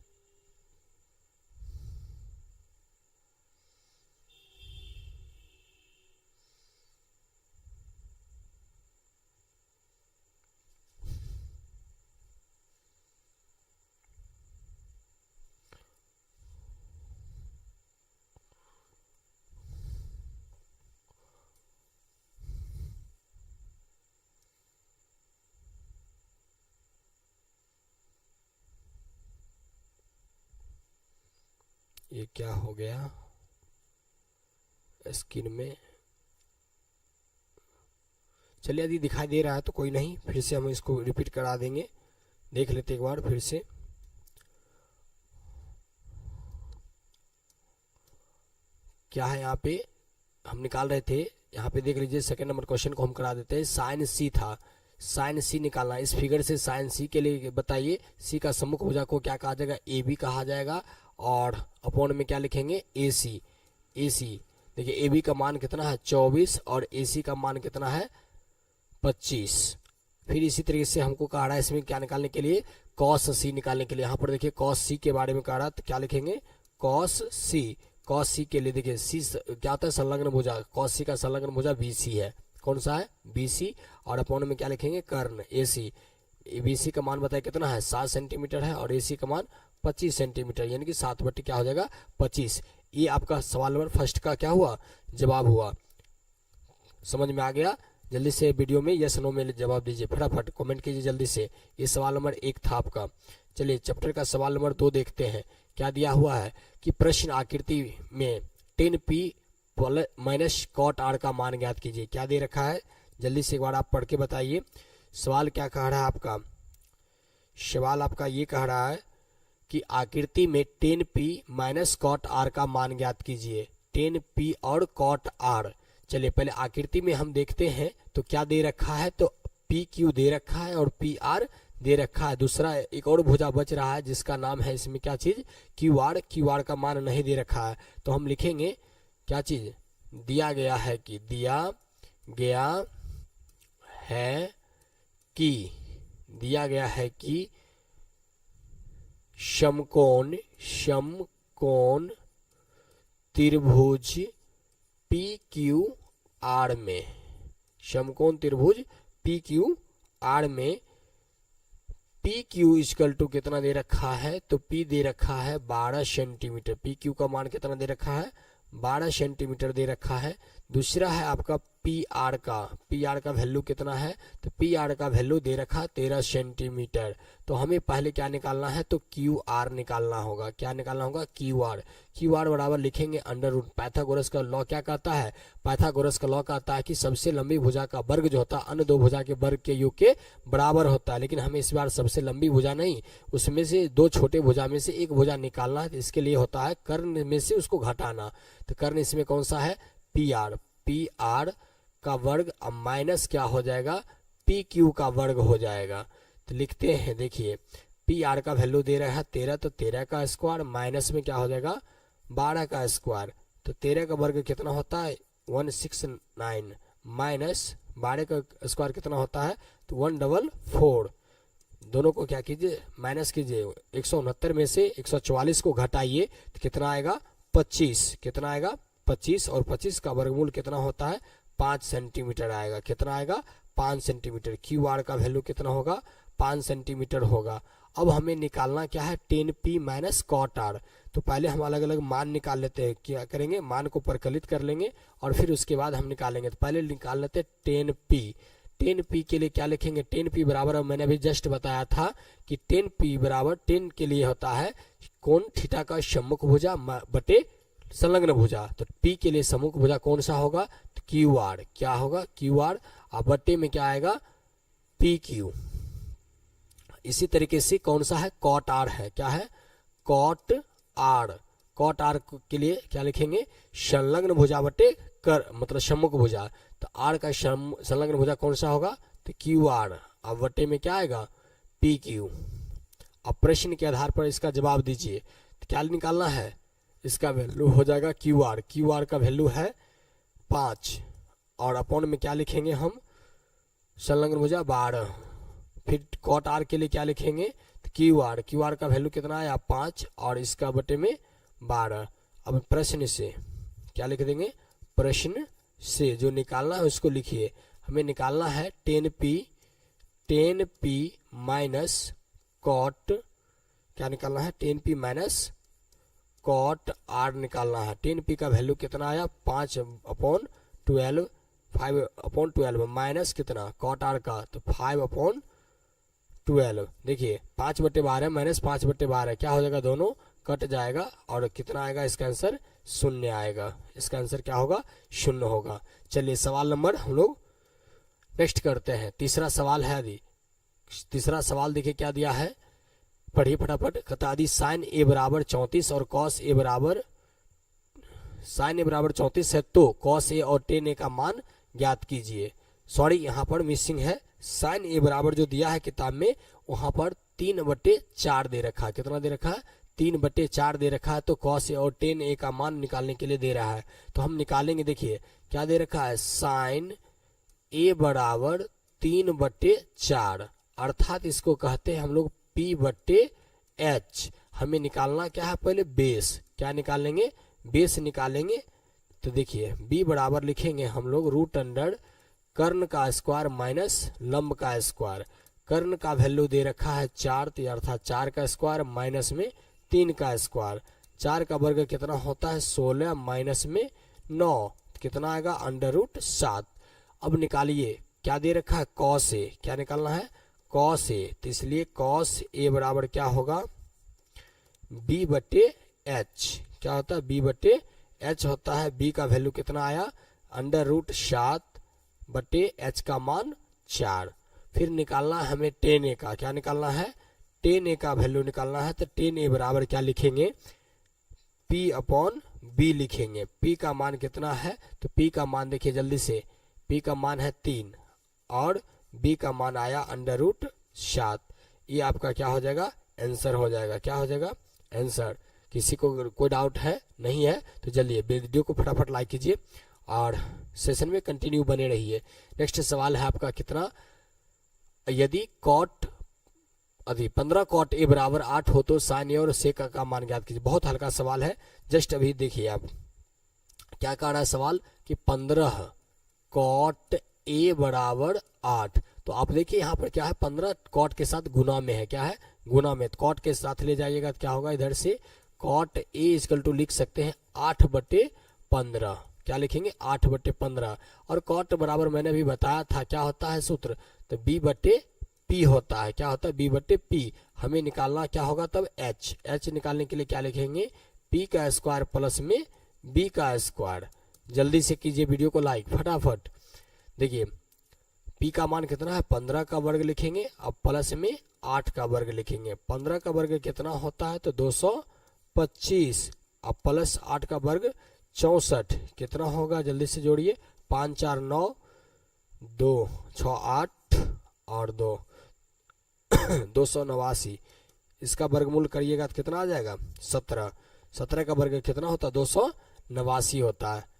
ये क्या हो गया स्क्रीन में। चलिए यदि दिखाई दे रहा है तो कोई नहीं, फिर से हम इसको रिपीट करा देंगे, देख लेते एक बार फिर से। क्या है यहाँ पे हम निकाल रहे थे, यहाँ पे देख लीजिए सेकंड नंबर क्वेश्चन को हम करा देते हैं। साइन सी था, साइन सी निकालना। इस फिगर से साइन सी के लिए बताइए सी का सम्मुख भुजा को क्या कहा जाएगा, ए बी कहा जाएगा, और अपॉन में क्या लिखेंगे, ए सी। ए सी देखिए ए बी का मान कितना है 24 और ए सी का मान कितना है 25। फिर इसी तरीके से हमको कहा रहा है इसमें क्या निकालने के लिए, कॉस सी निकालने के लिए। यहाँ पर देखिए कॉस सी के बारे में कहा रहा है, तो क्या लिखेंगे, कॉस सी। कॉस सी के लिए देखिए सी क्या होता है, संलग्न भुजा। कॉस सी का संलग्न भुजा बी सी है। कौन सा है, बी सी। और अपॉन में क्या लिखेंगे, कर्ण ए सी। बी सी का मान बताए कितना है 7 सेंटीमीटर है, और ए सी का मान 25 सेंटीमीटर, यानी कि 7 बटे क्या हो जाएगा 25। ये आपका सवाल नंबर फर्स्ट का क्या हुआ, जवाब हुआ। समझ में आ गया। जल्दी से वीडियो में यस नो में जवाब दीजिए, फटाफट कमेंट कीजिए जल्दी से। ये सवाल नंबर 1 था आपका। चलिए चैप्टर का सवाल नंबर 2 देखते हैं। क्या दिया हुआ है कि प्रश्न आकृति में 10p माइनस कॉट आर का मान ज्ञात कीजिए। क्या दे रखा है, जल्दी से एक बार आप पढ़ के बताइए। सवाल क्या कह रहा है आपका, सवाल आपका ये कह रहा है कि आकृति में 10p माइनस कॉट आर का मान ज्ञात कीजिए। 10p और कॉट आर। चलिए पहले आकृति में हम देखते हैं तो क्या दे रखा है, तो पी क्यू दे रखा है और पी आर दे रखा है। दूसरा एक और भुजा बच रहा है जिसका नाम है इसमें क्या चीज, क्यू आर। क्यू आर का मान नहीं दे रखा है, तो हम लिखेंगे क्या चीज, दिया गया है कि, दिया गया है कि, दिया गया है कि समकोण त्रिभुज पी क्यू आर में, समकोण त्रिभुज पी क्यू आर में पी क्यू इक्वल टू कितना दे रखा है, तो पी दे रखा है 12 सेंटीमीटर। पी क्यू का मान कितना दे रखा है, 12 सेंटीमीटर दे रखा है। दूसरा है आपका पी आर का वैल्यू कितना है, तो पी आर का वैल्यू दे रखा 13 सेंटीमीटर। तो हमें पहले क्या निकालना है, तो क्यू आर निकालना होगा। क्या निकालना होगा, क्यू आर। क्यू आर बराबर लिखेंगे अंडर रूट। पाइथागोरस का लॉ क्या कहता है, पाइथागोरस का लॉ कहता है कि सबसे लंबी भुजा का वर्ग जो होता है अन्य दो भुजा के वर्ग के योग के बराबर होता है। लेकिन हमें इस बार सबसे लंबी भुजा नहीं, उसमें से दो छोटे भुजा में से एक भुजा निकालना है। इसके लिए होता है कर्ण में से उसको घटाना। तो कर्ण इसमें कौन सा है, पी आर। पी आर का वर्ग अब माइनस क्या हो जाएगा, पी क्यू का वर्ग हो जाएगा। तो लिखते हैं, देखिए पी आर का वैल्यू दे रहा है 13, तो 13 का स्क्वायर माइनस में क्या हो जाएगा 12 का स्क्वायर। तो 13 का वर्ग कितना होता है 169 माइनस 12 का स्क्वायर कितना होता है, तो 144। दोनों को क्या कीजिए, माइनस कीजिए। 169 में से 144 को घटाइए तो कितना आएगा 25। कितना आएगा 25, और 25 का वर्गमूल कितना होता है 5 सेंटीमीटर आएगा। कितना आएगा 5 सेंटीमीटर। क्यू आर का वैल्यू कितना होगा 5 सेंटीमीटर होगा। अब हमें निकालना क्या है 10p माइनस कॉट आर। तो पहले हम अलग अलग मान निकाल लेते हैं। क्या करेंगे, मान को परकलित कर लेंगे और फिर उसके बाद हम निकालेंगे। तो पहले निकाल लेते हैं 10p। 10p के लिए क्या लिखेंगे, 10p बराबर, मैंने अभी जस्ट बताया था कि 10p बराबर 10 के लिए होता है कोण थीटा का सम्मुख भुजा बटे संलग्न भुजा। तो p के लिए सम्मुख भुजा कौन सा होगा, तो क्यू आर। क्या होगा, क्यू आर। और बट्टे में क्या आएगा पी क्यू। इसी तरीके से कौन सा है, कॉट आर है। क्या है, कॉट आर। कॉट आर के लिए क्या लिखेंगे, संलग्न भुजा बटे कर, मतलब सम्मुख भुजा। तो आर का संलग्न भुजा कौन सा होगा, तो क्यू आर। अब बट्टे में क्या आएगा पी क्यू। अब प्रश्न के आधार पर इसका जवाब दीजिए। तो क्या निकालना है, इसका वैल्यू हो जाएगा क्यू आर। क्यू आर का वैल्यू है 5, और अपॉन में क्या लिखेंगे हम, संलग्न भुजा 12। फिर कॉट आर के लिए क्या लिखेंगे, तो क्यू आर। क्यू आर का वैल्यू कितना आया 5, और इसका बटे में 12। अब प्रश्न से क्या लिख देंगे, प्रश्न से जो निकालना है उसको लिखिए। हमें निकालना है 10p माइनस कॉट, क्या निकालना है 10p माइनस कॉट आर निकालना है। 10p का वैल्यू कितना आया 5/12, 5/12 माइनस कितना कॉट आर का, तो 5/12। देखिए 5/12 माइनस 5/12 क्या हो जाएगा, दोनों कट जाएगा और कितना आएगा, इसका आंसर 0 आएगा। इसका आंसर क्या होगा, 0 होगा। चलिए सवाल नंबर हम लोग नेक्स्ट करते हैं। तीसरा सवाल है, यदि तीसरा सवाल देखिए क्या दिया है, पढ़िए फटाफट। कतादी साइन ए बराबर 34 और कॉस ए बराबर, साइन ए बराबर 34 है तो कॉस ए और टेन ए का मान ज्ञात कीजिए। सॉरी यहाँ पर मिसिंग है, साइन ए बराबर जो दिया है किताब में वहां पर 3/4 दे रखा है। कितना दे रखा है, 3/4 दे रखा है। तो कॉस ए और टेन ए का मान निकालने के लिए दे रहा है, तो हम निकालेंगे। देखिए क्या दे रखा है, साइन ए बराबर 3/4 अर्थात इसको कहते हैं हम लोग P/H। हमें निकालना क्या है, पहले बेस। क्या निकालेंगे, बेस निकालेंगे। तो देखिए b बराबर लिखेंगे हम लोग √अंडर कर्ण का स्क्वायर माइनस लंब का स्क्वायर। कर्ण का वैल्यू दे रखा है 4, तो अर्थात 4 का स्क्वायर माइनस में 3 का स्क्वायर। 4 का वर्ग कितना होता है, 16 माइनस में 9 कितना आएगा, √7। अब निकालिए क्या दे रखा है, कॉस ए। क्या निकालना है, कॉस ए। तो इसलिए कॉस ए बराबर क्या होगा, B/H। क्या होता है, B/H होता है। b का वैल्यू कितना आया, √7/H का मान 4। फिर निकालना है हमें टेन ए का। क्या निकालना है, टेन ए का वैल्यू निकालना है। तो टेन ए बराबर क्या लिखेंगे, P/B लिखेंगे। P का मान कितना है, तो P का मान देखिए जल्दी से, P का मान है 3 और B का मान आया √7। ये आपका क्या हो जाएगा, आंसर हो जाएगा। क्या हो जाएगा, आंसर। किसी को कोई डाउट है, नहीं है तो चलिए वीडियो को फटाफट लाइक कीजिए और सेशन में कंटिन्यू बने रहिए। नेक्स्ट सवाल है आपका कितना, यदि कॉट यदि 15 कॉट ए बराबर 8 हो तो साइन ए और सेक का मान ज्ञात कीजिए। बहुत हल्का सवाल है, जस्ट अभी देखिए आप क्या कह रहा है सवाल कि 15 कॉट ए बराबर 8। तो आप देखिए यहाँ पर क्या है, 15 कॉट के साथ गुना में है। क्या है, गुना में। तो कॉट के साथ ले जाइएगा तो क्या होगा, इधर से कॉट ए इक्वल टू लिख सकते हैं 8/15। क्या लिखेंगे, 8/15। और कॉट बराबर मैंने भी बताया था क्या होता है सूत्र, तो B/P होता है। क्या होता है, B/P। हमें निकालना क्या होगा तब, H निकालने के लिए क्या लिखेंगे, P का स्क्वायर प्लस में B का स्क्वायर। जल्दी से कीजिए वीडियो को लाइक फटाफट। देखिए P का मान कितना है, 15 का वर्ग लिखेंगे, अब प्लस में 8 का वर्ग लिखेंगे। 15 का वर्ग कितना होता है, तो 225, अब प्लस 8 का वर्ग 64 कितना होगा, जल्दी से जोड़िए, 5 4 9 2 6 8 और 2 289। इसका वर्गमूल करिएगा तो कितना आ जाएगा, 17। 17 का वर्ग कितना होता है, 289 होता है।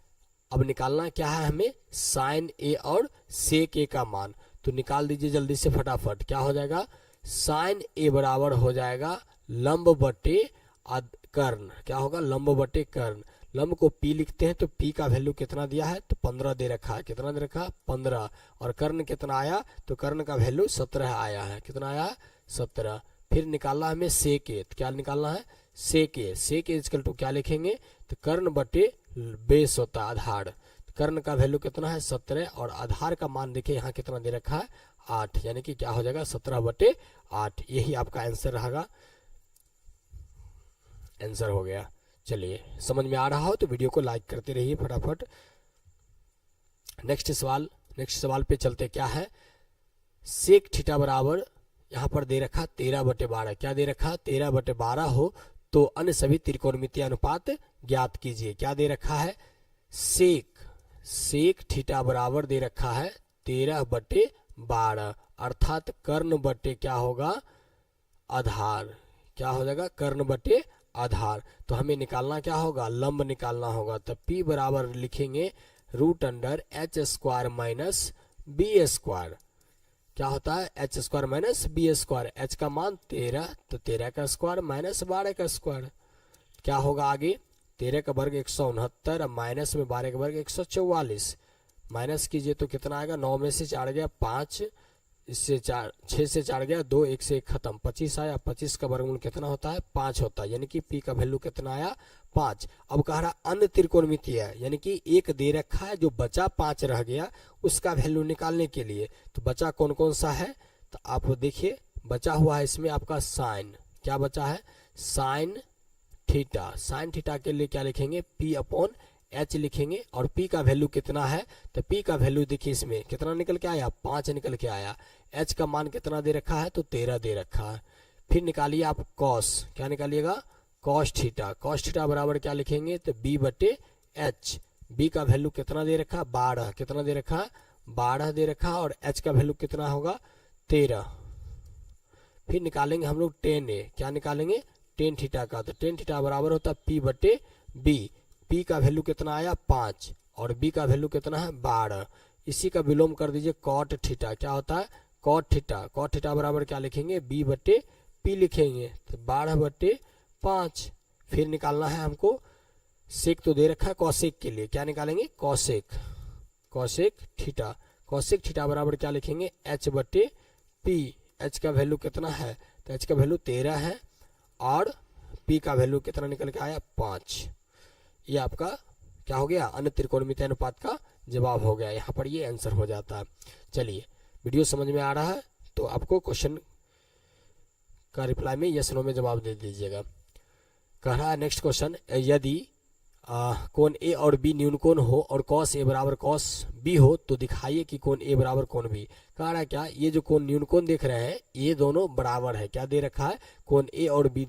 अब निकालना क्या है हमें, साइन ए और सेक ए का मान। तो निकाल दीजिए जल्दी से फटाफट। क्या हो जाएगा, साइन ए बराबर हो जाएगा लंब/कर्ण। क्या होगा, लंब/कर्ण। लंब को P लिखते हैं तो P का वैल्यू कितना दिया है, तो 15 दे रखा है। कितना दे रखा है, 15। और कर्ण कितना आया, तो कर्ण का वैल्यू 17 आया है। कितना आया, 17। फिर निकालना हमें सेक ए। तो क्या निकालना है, सेक ए। सेक ए इक्वल टू क्या लिखेंगे, तो कर्ण/बेस होता है, आधार। कर्ण का वैल्यू कितना है, 17। और आधार का मान देखिए यहाँ कितना दे रखा है, 8। यानी कि क्या हो जाएगा, 17/8। यही आपका आंसर रहेगा, आंसर हो गया। चलिए समझ में आ रहा हो तो वीडियो को लाइक करते रहिए फटाफट। नेक्स्ट सवाल पे चलते। क्या है, सेक थीटा बराबर यहाँ पर दे रखा 13/12। क्या दे रखा, 13/12 हो तो अन्य सभी त्रिकोणमितीय अनुपात ज्ञात कीजिए। क्या दे रखा है, सेक थीटा बराबर दे रखा है 13/12 अर्थात कर्ण/, क्या होगा, आधार। क्या हो जाएगा, कर्ण/आधार। तो हमें निकालना क्या होगा, लंब निकालना होगा। तो P बराबर लिखेंगे √H² माइनस B²। क्या होता है, H² माइनस B²। H का मान 13, तो 13 का स्क्वायर माइनस 12 का स्क्वायर। क्या होगा आगे, 13 का वर्ग 169, माइनस में 12 का वर्ग 144। माइनस कीजिए तो कितना आएगा, 9 में से 4 गया 5, इससे 4 6 से 4 गया 2, 1 से 1 खत्म, 25 आया। 25 का वर्गमूल कितना होता है, 5 होता है। यानी कि P का वैल्यू कितना आया, 5। अब कह रहा अन्य त्रिकोणमितीय है, यानी कि एक दे रखा है, जो बचा 5 रह गया उसका वैल्यू निकालने के लिए। तो बचा कौन कौन सा है, तो आप देखिए बचा हुआ है इसमें आपका साइन। क्या बचा है, साइन थीटा। साइन थीटा के लिए क्या लिखेंगे, पी अपॉन एच लिखेंगे। और पी का वैल्यू कितना है, तो पी का वैल्यू देखिए इसमें कितना निकल के आया, 5 निकल के आया। एच का मान कितना दे रखा है, तो 13 दे रखा है। फिर निकालिए आप कॉस, क्या निकालिएगा, कॉस थीटा। कॉस थीटा बराबर क्या लिखेंगे, तो बी बटे एच। बी का वैल्यू कितना दे रखा है, 12। कितना दे रखा है, 12 दे रखा है। और एच का वैल्यू कितना होगा, 13। फिर निकालेंगे हम लोग टेन ए, क्या निकालेंगे, टेन थीटा का। तो टेन थीटा बराबर होता है पी बटे बी। पी का वैल्यू कितना आया, 5। और बी का वैल्यू कितना है, 12। इसी का विलोम कर दीजिए, कॉट थीटा। क्या होता है, कॉट थीटा। कॉट थीटा बराबर क्या लिखेंगे, बी बटे पी लिखेंगे। तो 12 बटे 5। फिर निकालना है हमको सेक, तो दे रखा है कॉसेक के लिए, क्या निकालेंगे, cosec. Cosec theta. Cosec theta बराबर क्या लिखेंगे, एच बटे पी। एच का वैल्यू कितना है, तो एच का वैल्यू 13 है। और पी का वैल्यू कितना निकल के आया, 5। ये आपका क्या हो गया, अन्य त्रिकोणमितीय अनुपात का जवाब हो गया। यहाँ पर ये आंसर हो जाता है। चलिए, वीडियो समझ में आ रहा है तो आपको क्वेश्चन का रिप्लाई में यस नो में जवाब दे दीजिएगा। कह रहा है नेक्स्ट क्वेश्चन, यदि कोण ए और बी न्यून कोण हो और कॉस ए बराबर कॉस बी हो तो दिखाइए कि कोण ए बराबर कोण बी। कह रहा है क्या, ये जो कोण न्यून कोण देख रहे हैं ये दोनों बराबर है। क्या दे रखा है, कोण ए और बी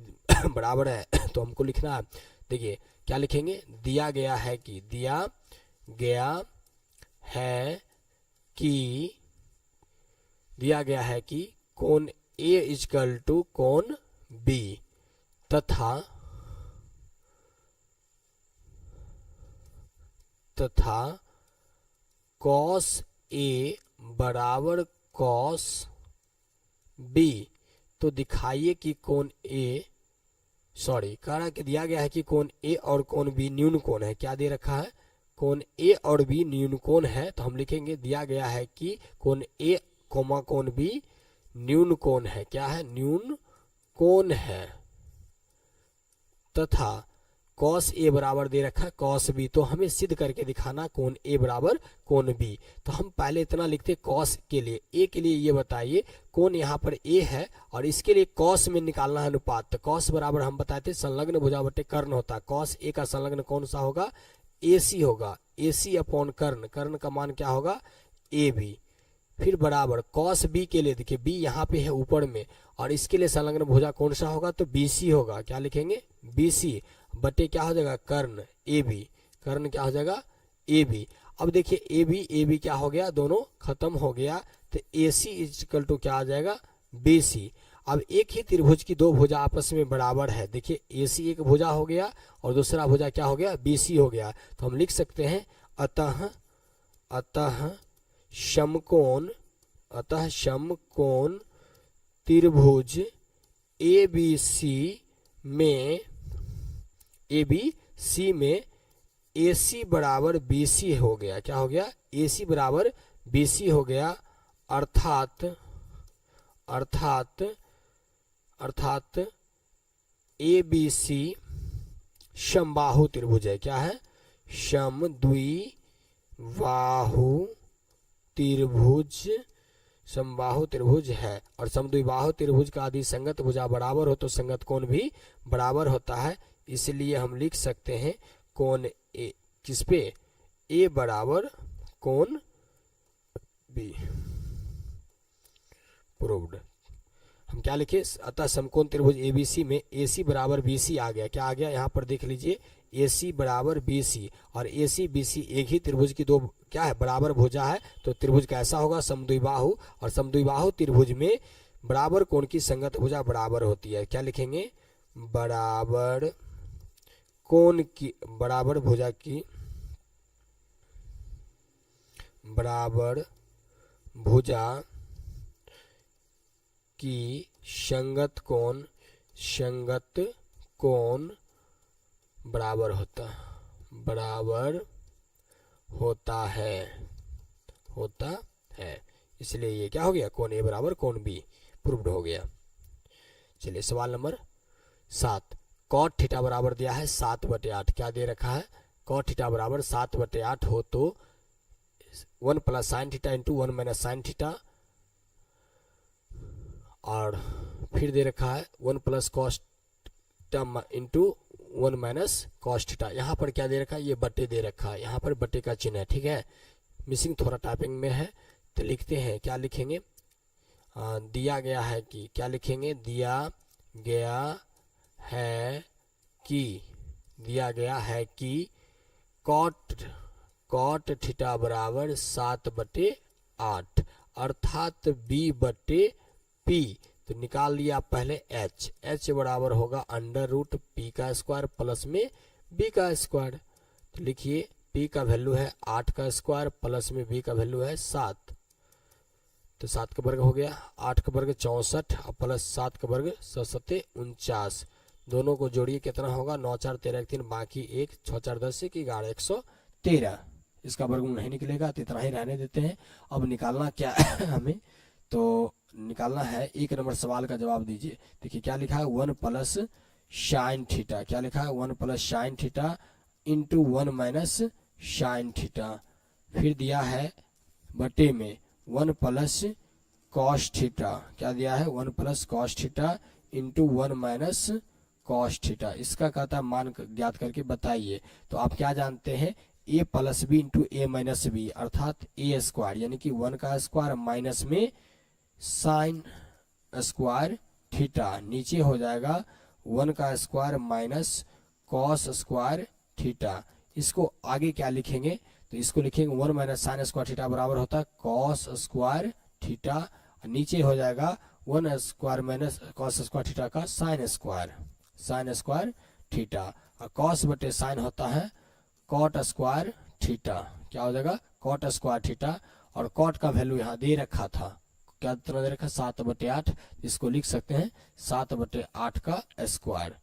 बराबर है। तो हमको लिखना है, देखिए क्या लिखेंगे, दिया गया है कि, दिया गया है कि, दिया गया है कि कोण ए इजकल टू कोण बी तथा कॉस ए बराबर कॉस बी। तो दिखाइए कि कोण ए, सॉरी कह रहा है कि दिया गया है कि कोण ए और कोण बी न्यून कोण है। क्या दे रखा है, कोण ए और बी न्यून कोण है। तो हम लिखेंगे दिया गया है कि कोण ए कोमा कोण बी न्यून कोण है। क्या है, न्यून कोण है। तथा कॉस ए बराबर दे रखा है कॉस बी। तो हमें सिद्ध करके दिखाना कोण ए बराबर कोण बी। तो हम पहले इतना लिखते कॉस के लिए। ए के लिए ये बताइए, कोण यहाँ पर ए है और इसके लिए कॉस में निकालना है अनुपात। तो कॉस बराबर हम बताए थे संलग्न भुजा बटे कर्ण होता है। कॉस ए का संलग्न कौन सा होगा, ए सी होगा। ए सी अपॉन कर्ण, कर्ण का मान क्या होगा, ए बी। फिर बराबर कॉस बी के लिए, देखिए बी यहाँ पे है ऊपर में, और इसके लिए संलग्न भुजा कौन सा होगा, तो बी सी होगा। क्या लिखेंगे, बी सी बटे क्या हो जाएगा, कर्ण ए बी। कर्ण क्या हो जाएगा, ए बी। अब देखिए ए बी क्या हो गया, दोनों खत्म हो गया। तो ए सी इक्वल टू क्या आ जाएगा, बी सी। अब एक ही त्रिभुज की दो भुजा आपस में बराबर है। देखिए ए सी एक भुजा हो गया और दूसरा भुजा क्या हो गया, बी सी हो गया। तो हम लिख सकते हैं अतः समकोण त्रिभुज ए बी सी में ए सी बराबर बी सी हो गया। क्या हो गया, ए सी बराबर बी सी हो गया। अर्थात ए बी सी समबाहु त्रिभुज है। क्या है, समबाहु त्रिभुज है। और समद्विबाहु त्रिभुज का आदि संगत भुजा बराबर हो तो संगत कोण भी बराबर होता है। इसलिए हम लिख सकते हैं कोण ए किस पे, ए बराबर कोण बी। प्रूव्ड। हम क्या लिखे, अतः समकोण त्रिभुज एबीसी में ए सी बराबर बी सी आ गया। क्या आ गया, यहाँ पर देख लीजिए ए सी बराबर बी सी। और ए सी बी सी एक ही त्रिभुज की दो क्या है, बराबर भुजा है। तो त्रिभुज कैसा होगा, समद्विबाहु। और समद्विबाहु त्रिभुज में बराबर कोण की संगत भुजा बराबर होती है। क्या लिखेंगे, बराबर कोण की, बराबर भुजा की, बराबर भुजा की संगत कोण बराबर होता है। इसलिए ये क्या हो गया, कोण ए बराबर कोण बी प्रूव्ड हो गया। चलिए सवाल नंबर 7, कॉट थीटा बराबर दिया है 7/8। क्या दे रखा है, कॉट थीटा बराबर 7/8 हो तो 1 plus sine theta into 1 minus sine theta. और फिर दे रखा है 1 plus cos into 1 minus cos theta. यहाँ पर क्या दे रखा है, ये बट्टे दे रखा है, यहाँ पर बट्टे का चिन्ह है, ठीक है। मिसिंग थोड़ा टाइपिंग में है तो लिखते हैं, क्या लिखेंगे, दिया गया है कि, क्या लिखेंगे, दिया गया है कि, दिया गया है कि कॉट थीटा बराबर 7/8 अर्थात b/p। तो निकाल लिया पहले h बराबर होगा √p² प्लस में b का स्क्वायर। तो लिखिए p का वैल्यू है 8 का स्क्वायर प्लस में b का वैल्यू है 7। तो 7 का वर्ग हो गया, 8 का वर्ग 64 और प्लस 7 का वर्ग 7 49। दोनों को जोड़िए कितना होगा, 9 4 13 3 बाकी 1 6 4 10 11 113। इसका वर्गमूल नहीं निकलेगा तो इतना ही रहने देते हैं। अब निकालना क्या है हमें, तो निकालना है 1 नंबर सवाल का जवाब दीजिए। देखिए क्या लिखा है, 1 प्लस साइन थीटा, क्या लिखा है, 1 plus sine theta into 1 minus sine theta. फिर दिया है बटे में 1 प्लस कॉस थीटा, क्या दिया है, 1 plus cos theta into 1 minus cos theta. इसका कहता है मान ज्ञात करके बताइए। तो आप क्या जानते हैं, a plus B into A minus B अर्थात a स्क्वायर, यानी कि 1 का स्क्वायर माइनस में साइन स्क्वायर थीटा, नीचे हो जाएगा 1 का square minus cos square theta. इसको आगे क्या लिखेंगे, तो इसको लिखेंगे 1 माइनस साइन स्क्वायर थीटा बराबर होता है कॉस स्क्वायर थीटा, नीचे हो जाएगा 1 square minus cos square theta का साइन स्क्वायर थीटा। और कॉस बटे साइन होता है कॉट स्क्वायर थीटा, क्या हो जाएगा, कॉट स्क्वायर थीटा। और कॉट का वैल्यू यहाँ दे रखा था, क्या तरह दे रखा, 7/8। इसको लिख सकते हैं 7/8 का स्क्वायर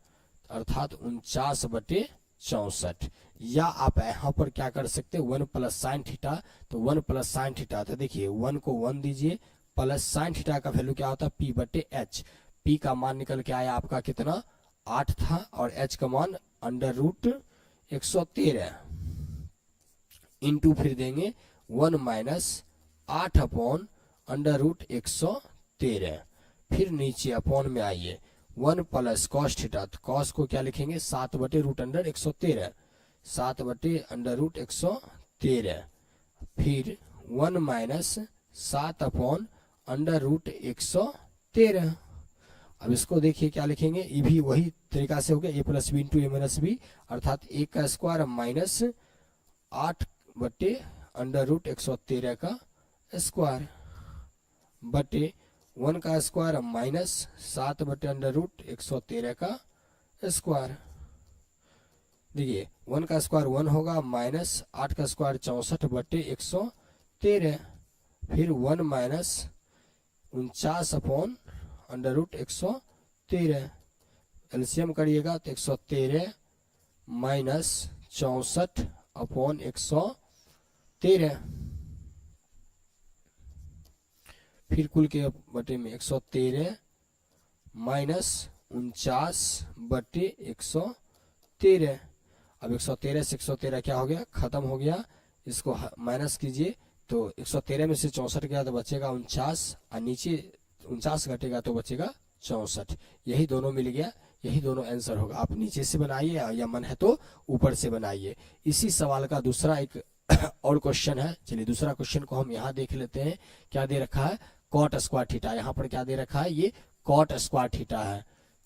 अर्थात 49/64। या आप यहाँ पर क्या कर सकते हैं, 1 प्लस साइन थीटा, तो 1 प्लस साइन थीटा, तो देखिए 1 को 1 दीजिए, प्लस साइन थीटा का वैल्यू क्या होता है, p/h। p का मान निकल के आया आपका कितना, 8 था, और h का मान √113 इंटू फिर देंगे 1 माइनस 8 अपॉन √113। फिर नीचे अपॉन में आइए 1 प्लस कॉस थीटा, तो कॉस को क्या लिखेंगे, 7/√113, 7/√113। फिर 1 माइनस 7 अपॉन √113। अब इसको देखिए क्या लिखेंगे, ये भी वही तरीका से हो गया, a plus B into A minus B अर्थात 1 का स्क्वायर माइनस 8/√113 का स्क्वायर बटे 1 का स्क्वायर माइनस 7/√113 का स्क्वायर। देखिए 1 का स्क्वायर 1 होगा माइनस 8 का स्क्वायर 64/113। फिर 1 माइनस 49 अपॉन √113। एलसीएम करिएगा तो 113 माइनस 64 अपॉन 113। फिर कुल के बटे में 113 माइनस 49/113। अब 113 से 113 क्या हो गया, खत्म हो गया। इसको माइनस कीजिए तो 113 में से 64 गया तो बचेगा 49, और नीचे 49 घटेगा तो बचेगा 64। यही दोनों मिल गया, यही दोनों आंसर होगा। आप नीचे से बनाइए या मन है तो ऊपर से बनाइए। इसी सवाल का दूसरा एक और क्वेश्चन है, चलिए दूसरा क्वेश्चन को हम यहाँ देख लेते हैं। क्या दे रखा है, कॉट स्क्वायर थीटा। यहाँ पर क्या दे रखा है, ये कॉट स्क्वायर थीटा है,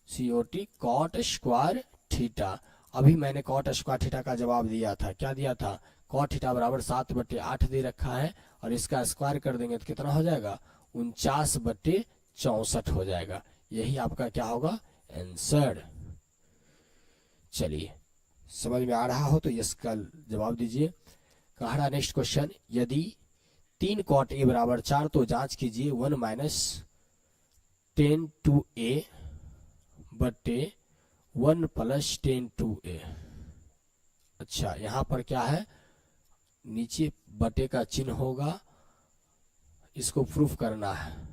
COT कॉट स्क्वायर थीटा। अभी मैंने कॉट स्क्वायर थीटा का जवाब दिया था, क्या दिया था, कॉट थीटा बराबर 7/8 दे रखा है, और इसका स्क्वायर कर देंगे तो कितना हो जाएगा, 49/64 हो जाएगा। यही आपका क्या होगा, आंसर। चलिए समझ में आ रहा हो तो इसका जवाब दीजिए। कह रहा नेक्स्ट क्वेश्चन, यदि 3 cot a बराबर 4 तो जांच कीजिए 1 माइनस 10(2a) बटे 1 प्लस 10(2a)। अच्छा यहाँ पर क्या है, नीचे बटे का चिन्ह होगा, इसको प्रूफ करना है।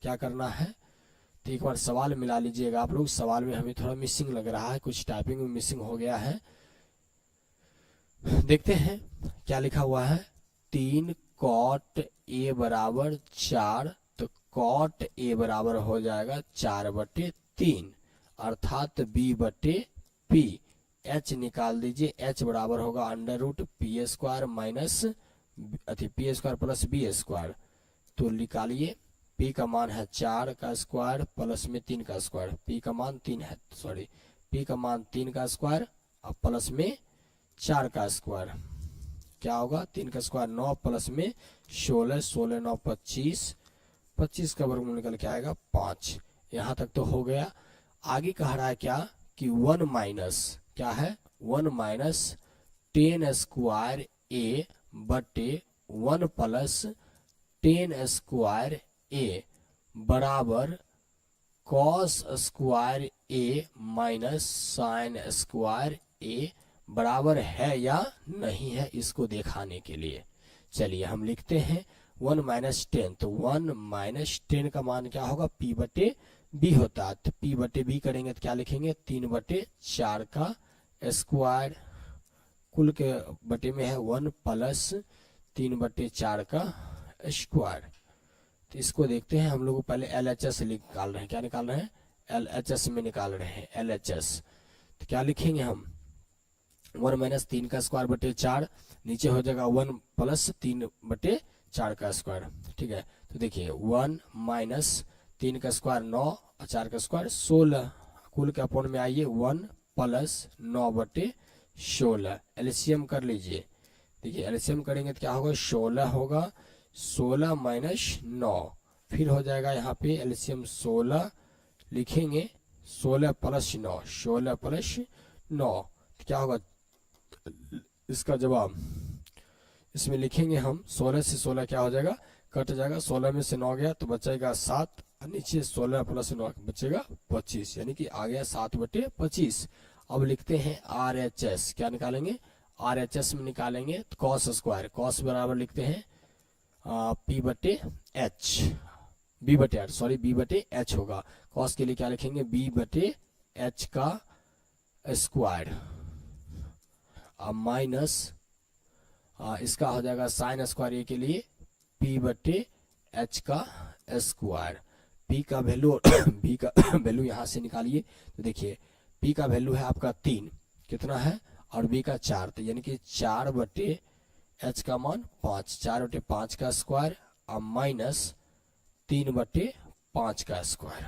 क्या करना है, तो एक बार सवाल मिला लीजिएगा आप लोग। सवाल में हमें थोड़ा मिसिंग लग रहा है, कुछ टाइपिंग में मिसिंग हो गया है। देखते हैं क्या लिखा हुआ है, 3 cot a बराबर 4, तो cot a बराबर हो जाएगा 4/3 अर्थात b/p। एच निकाल दीजिए। एच बराबर होगा under root P square minus P square plus B square. तो निकालिए, पी का मान है 4 का स्क्वायर प्लस में 3 का स्क्वायर। पी का मान 3 है, सॉरी पी का मान 3 का स्क्वायर और प्लस में 4 का स्क्वायर। क्या होगा, 3 का स्क्वायर 9 प्लस में 16, 16 9 25, 25 का वर्गमूल निकल के आएगा 5। यहाँ तक तो हो गया। आगे कह रहा है क्या कि 1 माइनस क्या है, 1 माइनस 10 स्क्वायर ए बटे 1 प्लस 10 स्क्वायर ए बराबर कॉस स्क्वायर ए माइनस साइन स्क्वायर ए बराबर है या नहीं है, इसको दिखाने के लिए चलिए हम लिखते हैं 1 माइनस 10। तो 1 माइनस 10 का मान क्या होगा, पी बटे बी होता है। तो पी बटे बी करेंगे तो क्या लिखेंगे, 3 बटे 4 का स्क्वायर, कुल के बटे में है 1 प्लस 3 बटे 4 का स्क्वायर। तो इसको देखते हैं हम लोग पहले LHS निकाल रहे हैं। क्या निकाल रहे हैं, LHS में निकाल रहे हैं LHS। तो क्या लिखेंगे हम, 1 माइनस 3 का स्क्वायर बटे 4, नीचे हो जाएगा 1 प्लस 3 बटे 4 का स्क्वायर। ठीक है, तो देखिए 1 माइनस 3 का स्क्वायर 9 और 4 का स्क्वायर 16, कुल के अपॉन में आइए 1 प्लस 9 बटे 16। एलसीएम कर लीजिए। देखिए एलसीएम करेंगे तो क्या होगा, 16 होगा, 16 माइनस 9, फिर हो जाएगा यहाँ पे एलसीएम 16 लिखेंगे, 16 प्लस 9, 16 प्लस 9 क्या होगा इसका जवाब, इसमें लिखेंगे हम 16 से 16 क्या हो जाएगा, कट जाएगा, 16 में से 9 गया तो बचेगा 7, नीचे 16 प्लस 9 बचेगा 25, यानी कि आ गया 7 बटे 25। अब लिखते हैं RHS। क्या निकालेंगे, RHS में निकालेंगे तो कॉस स्क्वायर, कॉस बराबर लिखते हैं P बटे एच, बी बटे एच, सॉरी बी बटे एच होगा। कॉस के लिए क्या लिखेंगे, B बटे एच का स्क्वायर माइनस इसका हो जाएगा साइन स्क्वायर ए के लिए P बटे एच का स्क्वायर। P का वैल्यू B का वैल्यू यहाँ से निकालिए। तो देखिए P का वैल्यू है आपका 3, कितना है, और B का 4, तो यानी कि 4 बटे एच का मान 5, 4 बटे 5 का स्क्वायर और माइनस 3 बटे 5 का स्क्वायर।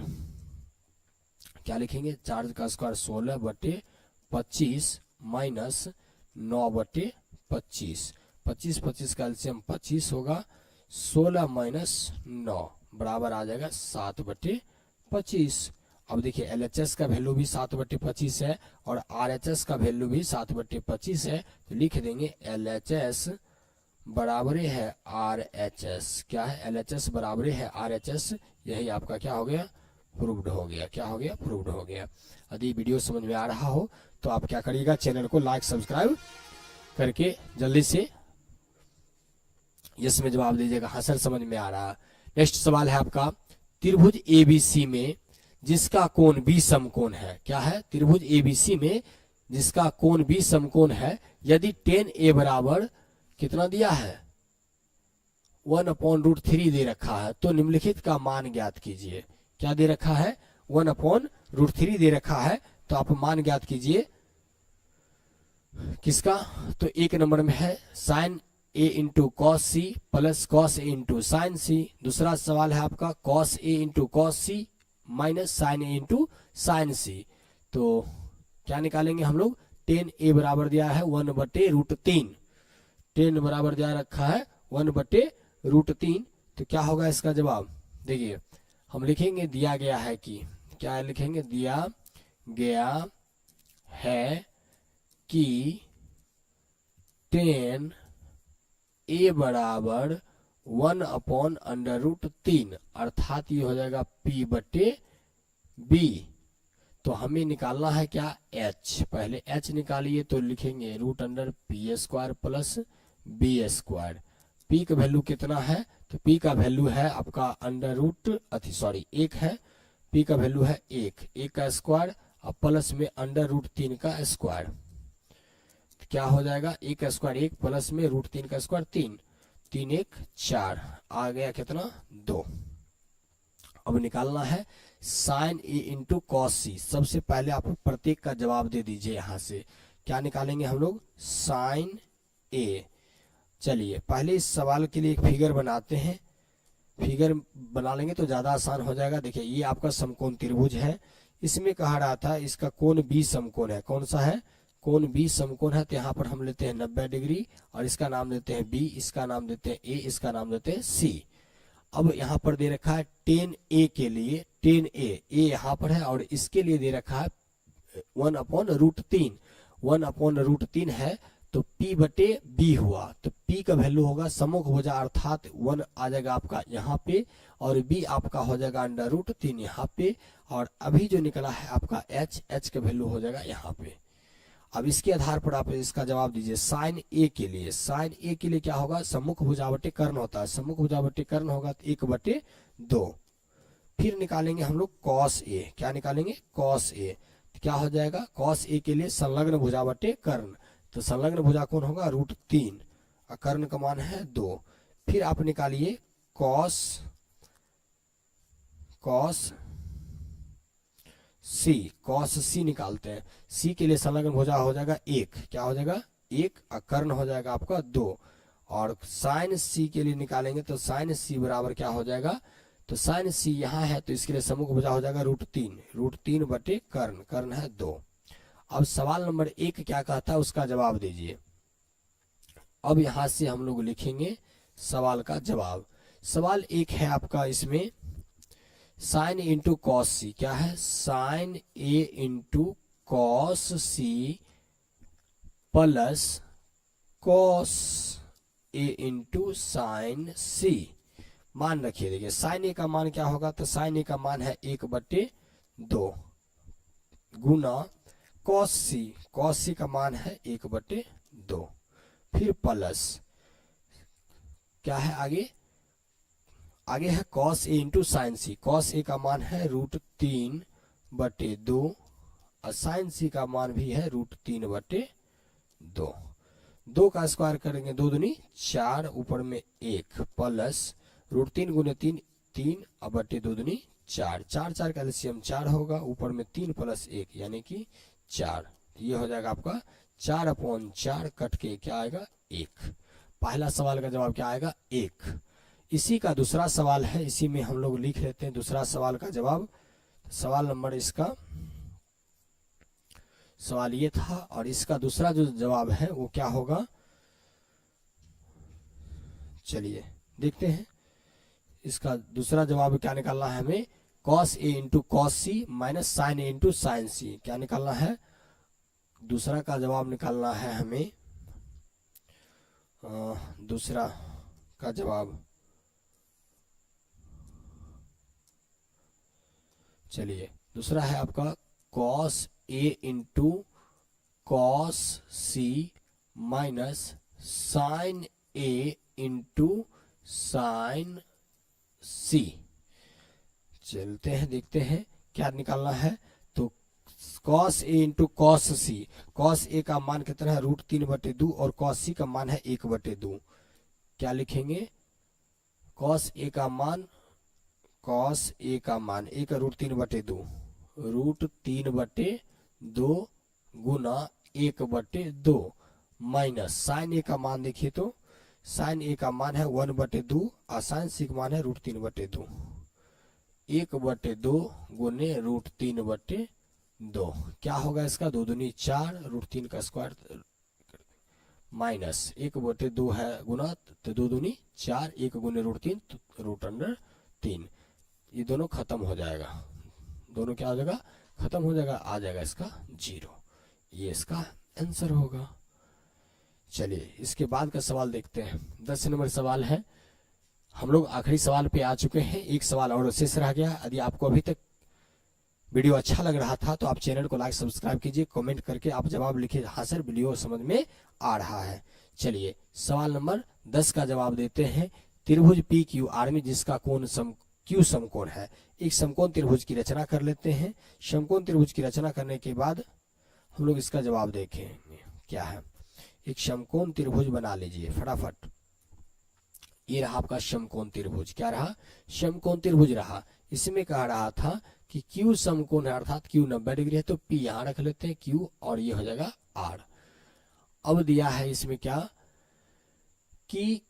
क्या लिखेंगे, 4 का स्क्वायर 16 बटे 25 माइनस 9 बटे 25, 25 25 का एलसीएम 25 होगा, 16 माइनस 9 बराबर आ जाएगा 7 बटे 25। अब देखिए LHS का वैल्यू भी 7 बटे 25 है और RHS का वैल्यू भी 7 बटे 25 है, तो लिख देंगे LHS बराबर है RHS। क्या है, LHS बराबर है RHS। यही आपका क्या हो गया, प्रूव्ड हो गया। क्या हो गया, प्रूव्ड हो गया। यदि वीडियो समझ में आ रहा हो तो आप क्या करिएगा, चैनल को लाइक सब्सक्राइब करके जल्दी से यस में जवाब दीजिएगा, हाँ सर समझ में आ रहा। नेक्स्ट सवाल है आपका, त्रिभुज ABC में जिसका कोण B समकोण है। क्या है, त्रिभुज ABC में जिसका कोण B समकोण है, यदि tan A बराबर कितना दिया है, 1/√3 दे रखा है, तो निम्नलिखित का मान ज्ञात कीजिए। क्या दे रखा है, 1/√3 दे रखा है, तो आप मान ज्ञात कीजिए किसका, तो एक नंबर में है sine A into cos C plus cos A into sine C. दूसरा सवाल है आपका cos A into cos C minus sine A into sine C. तो क्या निकालेंगे हम लोग, tan A बराबर दिया है 1/√3, tan बराबर दिया रखा है 1/√3, तो क्या होगा इसका जवाब। देखिए हम लिखेंगे दिया गया है कि, क्या लिखेंगे, दिया गया है कि tan A बराबर 1/√3, अर्थात ये हो जाएगा P बटे B। तो हमें निकालना है क्या, H। पहले H निकालिए तो लिखेंगे √P² प्लस B²। P का वैल्यू कितना है, तो P का वैल्यू है आपका 1 है, P का वैल्यू है 1 का स्क्वायर और प्लस में √3 का स्क्वायर। क्या हो जाएगा, 1 का स्क्वायर 1 प्लस में √3 का स्क्वायर 3, 3 1 4, आ गया कितना 2। अब निकालना है साइन A इंटू कॉस सी। सबसे पहले आप प्रत्येक का जवाब दे दीजिए यहाँ से। क्या निकालेंगे हम लोग, साइन ए। चलिए पहले इस सवाल के लिए एक फिगर बनाते हैं, फिगर बना लेंगे तो ज़्यादा आसान हो जाएगा। देखिए ये आपका समकोण त्रिभुज है, इसमें कहा रहा था इसका कोण बी समकोण है। कौन सा है, कोण बी समकोण है। तो यहाँ पर हम लेते हैं 90 डिग्री और इसका नाम देते हैं बी, इसका नाम देते हैं ए, इसका नाम देते हैं सी। अब यहाँ पर दे रखा है 10a के लिए 10a, ए यहाँ पर है और इसके लिए दे रखा है 1/√3, 1/√3 है। तो p बटे b हुआ, तो p का वैल्यू होगा सम्मुख भुजा अर्थात 1 आ जाएगा आपका यहाँ पे और b आपका हो जाएगा √3 यहाँ पे। और अभी जो निकला है आपका h का वैल्यू हो जाएगा यहाँ पे। अब इसके आधार पर आप इसका जवाब दीजिए। साइन ए के लिए, साइन ए के लिए क्या होगा, सम्मुख भुजा बटे कर्ण होता है, सम्मुख भुजा बटे कर्ण होगा तो 1/2। फिर निकालेंगे हम लोग कॉस ए, क्या निकालेंगे, कॉस ए। क्या हो जाएगा, कॉस ए के लिए संलग्न भुजा बटे कर्ण, तो संलग्न भुजा कौन होगा, √3 और कर्ण का मान है 2। फिर आप निकालिए कॉस सी, कॉस सी निकालते हैं। सी के लिए संलग्न भुजा हो जाएगा 1, क्या हो जाएगा 1 और कर्ण हो जाएगा आपका 2। और साइन सी के लिए निकालेंगे तो साइन सी बराबर क्या हो जाएगा, तो साइन सी यहाँ है तो इसके लिए सम्मुख भुजा हो जाएगा √3 बटे कर्ण, कर्ण है 2। अब सवाल नंबर 1 क्या कहता है उसका जवाब दीजिए। अब यहाँ से हम लोग लिखेंगे सवाल का जवाब। सवाल 1 है आपका, इसमें साइन इंटू कॉस सी, क्या है, sine A into cos C plus cos A into sine C. मान रखिए, देखिए साइन ए का मान क्या होगा, तो साइन ए का मान है 1/2 गुना कॉस सी का मान है 1/2। फिर प्लस क्या है आगे है cos A into sine C. Cos A का मान है √3/2 और साइन सी का मान भी है √3/2। 2 का स्क्वायर करेंगे 2 दूनी 4, ऊपर में 1 प्लस √3 गुने 3 3 और बटे 2 दूनी 4, 4 4 का एलसीएम 4 होगा, ऊपर में 3 + 1 यानी कि 4। ये हो जाएगा आपका 4/4 कट के क्या आएगा 1। पहला सवाल का जवाब क्या आएगा 1। इसी का दूसरा सवाल है, इसी में हम लोग लिख लेते हैं दूसरा सवाल का जवाब। सवाल नंबर इसका सवाल ये था और इसका दूसरा जो जवाब है वो क्या होगा, चलिए देखते हैं। इसका दूसरा जवाब क्या निकालना है हमें, cos A into cos C minus sign A into sine सी। क्या निकालना है, दूसरा का जवाब निकालना है हमें। दूसरा का जवाब, चलिए दूसरा है आपका cos A into cos C minus sign A into sine सी। चलते हैं देखते हैं क्या निकालना है। तो cos A into cos C, cos A का मान कितना है √3/2 और कॉस सी का मान है 1/2। क्या लिखेंगे, कॉस ए का मान 1 √3/2, √3/2 गुना 1/2 माइनस साइन ए का मान देखिए तो साइन ए का मान है 1/2 और साइन सी का मान है √3/2। 1/2 गुने √3/2 क्या होगा इसका, 2 दूनी 4, √3 का स्क्वायर माइनस 1/2 है गुना तो 2 दूनी 4, 1 गुने √3 तो √3। ये दोनों खत्म हो जाएगा, दोनों क्या हो जाएगा, खत्म हो जाएगा, आ जाएगा इसका 0। ये इसका आंसर होगा। चलिए इसके बाद का सवाल देखते हैं। 10 नंबर सवाल है, हम लोग आखिरी सवाल पे आ चुके हैं। एक सवाल और शेष रह गया। यदि आपको अभी तक वीडियो अच्छा लग रहा था तो आप चैनल को लाइक सब्सक्राइब कीजिए, कमेंट करके आप जवाब लिखिए, हाँ सर वीडियो समझ में आ रहा है। चलिए सवाल नंबर 10 का जवाब देते हैं। त्रिभुज पी क्यू आर में जिसका कोण क्यू समकोण है, एक समकोण त्रिभुज की रचना कर लेते हैं। समकोण त्रिभुज की रचना करने के बाद हम लोग इसका जवाब देखेंगे क्या है। एक समकोण त्रिभुज बना लीजिए फटाफट। ये रहा आपका समकोण त्रिभुज, क्या रहा, समकोण त्रिभुज रहा। इसमें कह रहा था कि क्यू समकोण है अर्थात क्यू 90 डिग्री है, तो पी यहाँ रख लेते हैं क्यू और ये हो जाएगा आर। अब दिया है इसमें क्या कि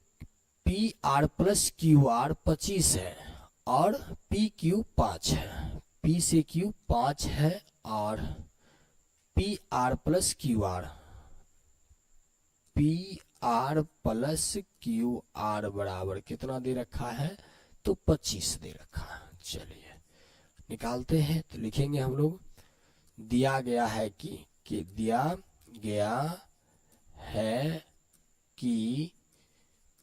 P R plus Q R 25 है और पी क्यू 5 है, पी से क्यू 5 है और P R plus Q R, P R plus Q R बराबर कितना दे रखा है, तो 25 दे रखा है। चलिए निकालते हैं, तो लिखेंगे हम लोग दिया गया है कि दिया गया है कि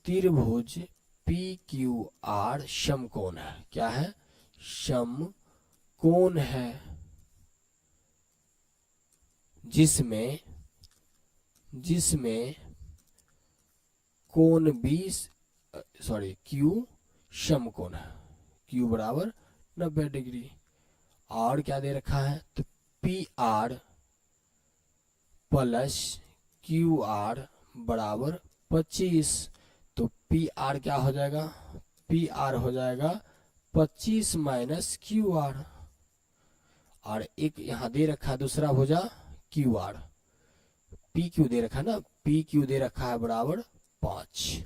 त्रिभुज पी क्यू आर समकोण है। क्या है, समकोण है, जिसमें कोण क्यू समकोण है, क्यू बराबर 90 डिग्री। और क्या दे रखा है, तो P R plus Q R बराबर 25। तो पी आर क्या हो जाएगा, पी आर हो जाएगा 25 माइनस क्यू आर, और एक यहाँ दे रखा है दूसरा भुजा क्यू आर, पी क्यू दे रखा है ना, पी क्यू दे रखा है बराबर 5।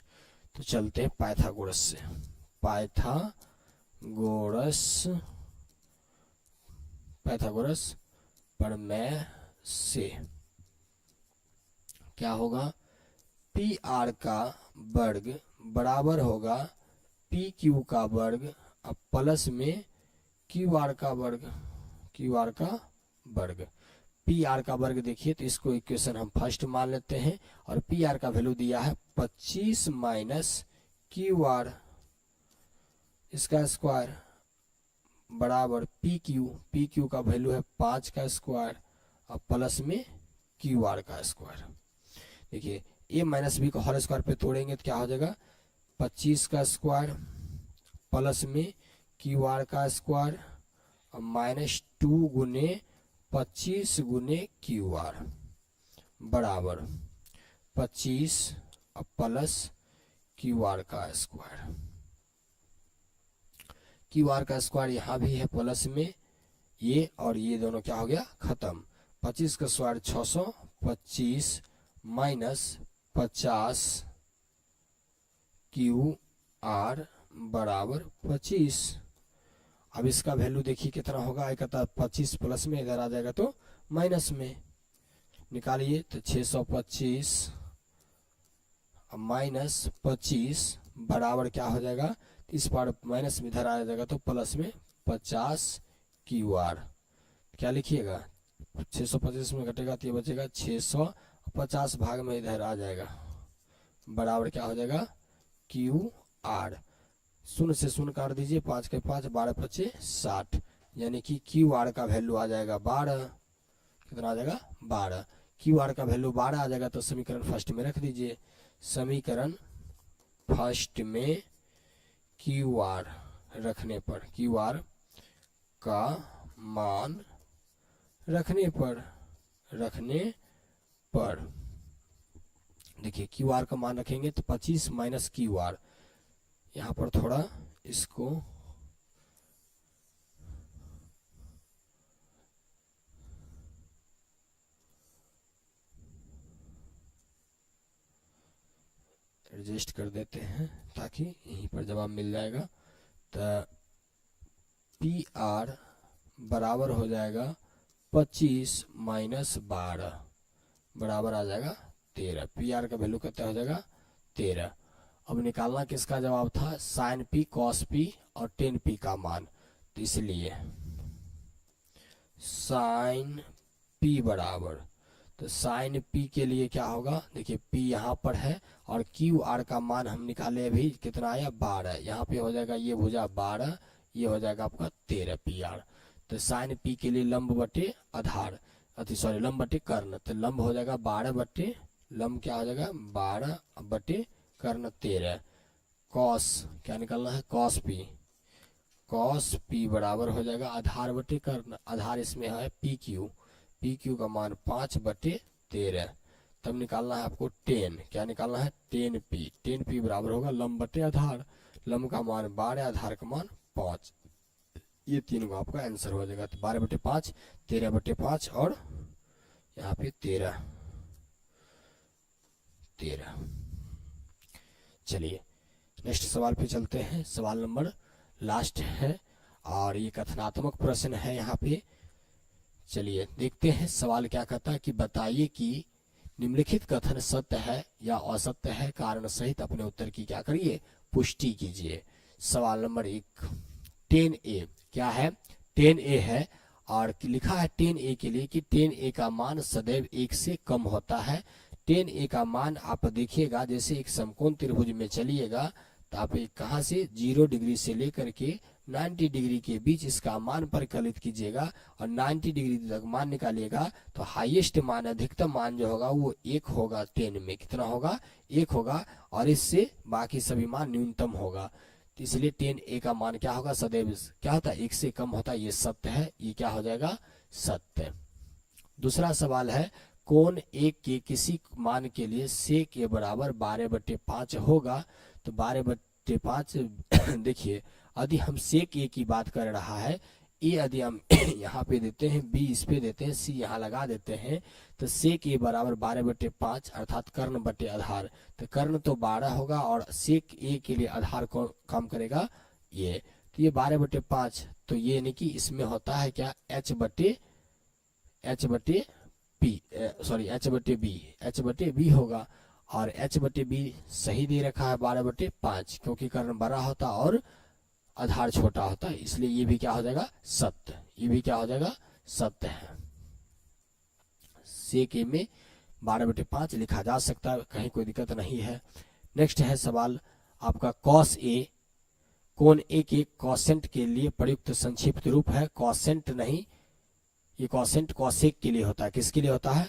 तो चलते हैं पाइथागोरस से, पाइथागोरस प्रमेय से क्या होगा, पी आर का वर्ग बराबर होगा पी क्यू का वर्ग अब प्लस में क्यू आर का वर्ग, क्यू आर का वर्ग। पी आर का वर्ग देखिए तो इसको इक्वेशन हम फर्स्ट मान लेते हैं, और पी आर का वैल्यू दिया है 25 माइनस क्यू आर, इसका स्क्वायर बराबर पी क्यू का वैल्यू है 5 का स्क्वायर और प्लस में क्यू आर का स्क्वायर। देखिए ए माइनस बी को होल स्क्वायर पे तोड़ेंगे तो क्या हो जाएगा, 25 का स्क्वायर प्लस में क्यू आर का स्क्वायर और -2 गुने 25 गुने क्यू आर बराबर 25 और प्लस क्यू आर का स्क्वायर। क्यू आर का स्क्वायर यहाँ भी है प्लस में, ये और ये दोनों क्या हो गया खत्म। 25 का स्क्वायर 625 माइनस 50 क्यू आर बराबर 25। अब इसका वैल्यू देखिए कितना होगा, एक 25 प्लस में इधर आ जाएगा तो माइनस में निकालिए, तो 625 माइनस 25 बराबर क्या हो जाएगा, इस बार माइनस में इधर आ जाएगा तो प्लस में 50 क्यू आर। क्या लिखिएगा, 625 में घटेगा तो ये बचेगा 650 भाग में इधर आ जाएगा बराबर क्या हो जाएगा क्यू आर। 0 से 0 काट दीजिए, 5 के 5 12 पचे 60, यानी कि क्यू आर का वैल्यू आ जाएगा 12। कितना आ जाएगा 12। क्यू आर का वैल्यू 12 आ जाएगा तो समीकरण फर्स्ट में रख दीजिए, समीकरण फर्स्ट में क्यू आर रखने पर, क्यू आर का मान रखने पर देखिए क्यू आर का मान रखेंगे तो 25 माइनस क्यू आर, यहाँ पर थोड़ा इसको एडजस्ट कर देते हैं ताकि यहीं पर जवाब मिल जाएगा। तो पी आर बराबर हो जाएगा 25 माइनस 12 बराबर आ जाएगा 13। पी आर का वैल्यू कितना हो जाएगा 13। अब निकालना किसका जवाब था, साइन पी कॉस पी और टेन पी का मान, तो इसलिए साइन पी बराबर, तो साइन पी के लिए क्या होगा, देखिए पी यहाँ पर है और क्यू आर का मान हम निकाले अभी कितना आया 12, यहाँ पे हो जाएगा ये भुजा 12, ये हो जाएगा आपका 13 पी आर। तो साइन पी के लिए लंब बटे आधार लंब बटे कर्ण, तो लंब हो जाएगा 12 बटे लंब क्या हो जाएगा 12 बटे कर्ण 13। कॉस क्या निकालना है, कॉस पी बराबर हो जाएगा आधार बटे कर्ण, आधार इसमें है पी क्यू का मान 5 बटे 13। तब निकालना है आपको टेन, क्या निकालना है टेन पी बराबर होगा लंब बटे आधार, लंब का मान 12 आधार का मान 5, ये तीनों का आपका आंसर हो जाएगा। तो 12 बटे 5 13 बटे 5 और यहाँ पे 13 13। चलिए नेक्स्ट सवाल पे चलते हैं। सवाल नंबर लास्ट है और ये कथनात्मक प्रश्न है यहाँ पे। चलिए देखते हैं सवाल क्या कहता है कि बताइए कि निम्नलिखित कथन सत्य है या असत्य है, कारण सहित अपने उत्तर की क्या करिए, पुष्टि कीजिए। सवाल नंबर 1 10A क्या है, 10A है और लिखा है 10A के लिए कि 10A का मान सदैव 1 से कम होता है। 10A का मान आप देखिएगा, जैसे एक समकोण त्रिभुज में चलिएगा तो आप कहाँ से 0 डिग्री से लेकर के 90 डिग्री के बीच इसका मान परिकलित कीजिएगा और 90 डिग्री तक मान निकालिएगा तो हाईएस्ट मान, अधिकतम मान जो होगा वो 1 होगा। 10 में कितना होगा, 1 होगा और इससे बाकी सभी मान न्यूनतम होगा। तो इसलिए 10A का मान क्या होगा, सदैव क्या होता है, 1 से कम होता है। ये सत्य है, ये क्या हो जाएगा, सत्य। दूसरा सवाल है कोण 1 के किसी मान के लिए से के बराबर 12/5 होगा। तो 12/5 देखिए यदि हम सेक ए की बात कर रहा है, ए यदि हम यहाँ पे देते हैं, बी इस पे देते हैं, सी यहाँ लगा देते हैं, तो सेक ए बराबर 12/5 अर्थात कर्ण बटे आधार। तो कर्ण तो 12 होगा और सेक ए के लिए आधार कौन काम करेगा, ये। तो ये 12/5, तो ये यानी कि इसमें होता है क्या, h बटे बी होगा और h बटे बी सही दे रखा है 12/5, क्योंकि कर्ण बड़ा होता और आधार छोटा होता है, इसलिए ये भी क्या हो जाएगा, सत्य। ये भी क्या हो जाएगा, सत्य है। सेक ए में 12/5 लिखा जा सकता है, कहीं कोई दिक्कत नहीं है। नेक्स्ट है सवाल आपका कॉस ए, कोण ए के कॉसेंट के लिए प्रयुक्त संक्षिप्त रूप है। कॉसेंट नहीं, ये कॉसेंट कॉसेक के लिए होता है। किसके लिए होता है,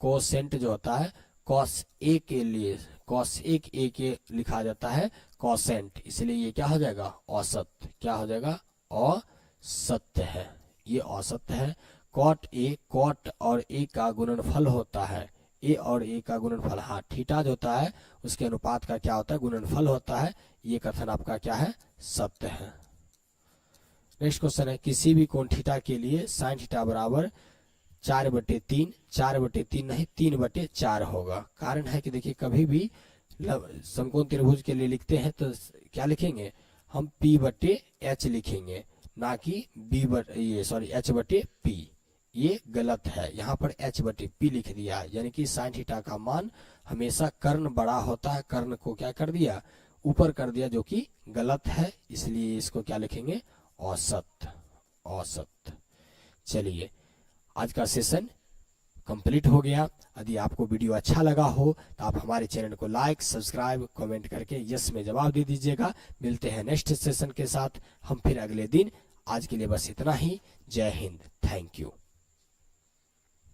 कोसेंट जो होता है कॉस ए के लिए, कॉसेक ए के लिखा जाता है कॉसेंट, इसलिए ये क्या हो जाएगा, औसत। क्या हो जाएगा, असत्य है, ये औसत है। कॉट ए, कॉट और ए का गुणनफल होता है। ए और ए का गुणनफल, हाँ, थीटा जो होता है उसके अनुपात का क्या होता है, गुणनफल होता है। ये कथन आपका क्या है, सत्य है। नेक्स्ट क्वेश्चन है किसी भी कोण थीटा के लिए साइन थीटा बराबर 4/3, 4/3 नहीं 3/4 होगा। कारण है कि देखिए कभी भी समकोण त्रिभुज के लिए लिखते हैं तो क्या लिखेंगे हम, P/H लिखेंगे, ना कि H/P। ये गलत है, यहाँ पर H/P लिख दिया, यानी कि साइन थीटा का मान हमेशा कर्ण बड़ा होता है, कर्ण को क्या कर दिया, ऊपर कर दिया, जो कि गलत है। इसलिए इसको क्या लिखेंगे, औसत, औसत। चलिए आज का सेशन कंप्लीट हो गया। यदि आपको वीडियो अच्छा लगा हो तो आप हमारे चैनल को लाइक, सब्सक्राइब, कमेंट करके यस में जवाब दे दीजिएगा। मिलते हैं नेक्स्ट सेशन के साथ हम फिर अगले दिन। आज के लिए बस इतना ही। जय हिंद, थैंक यू।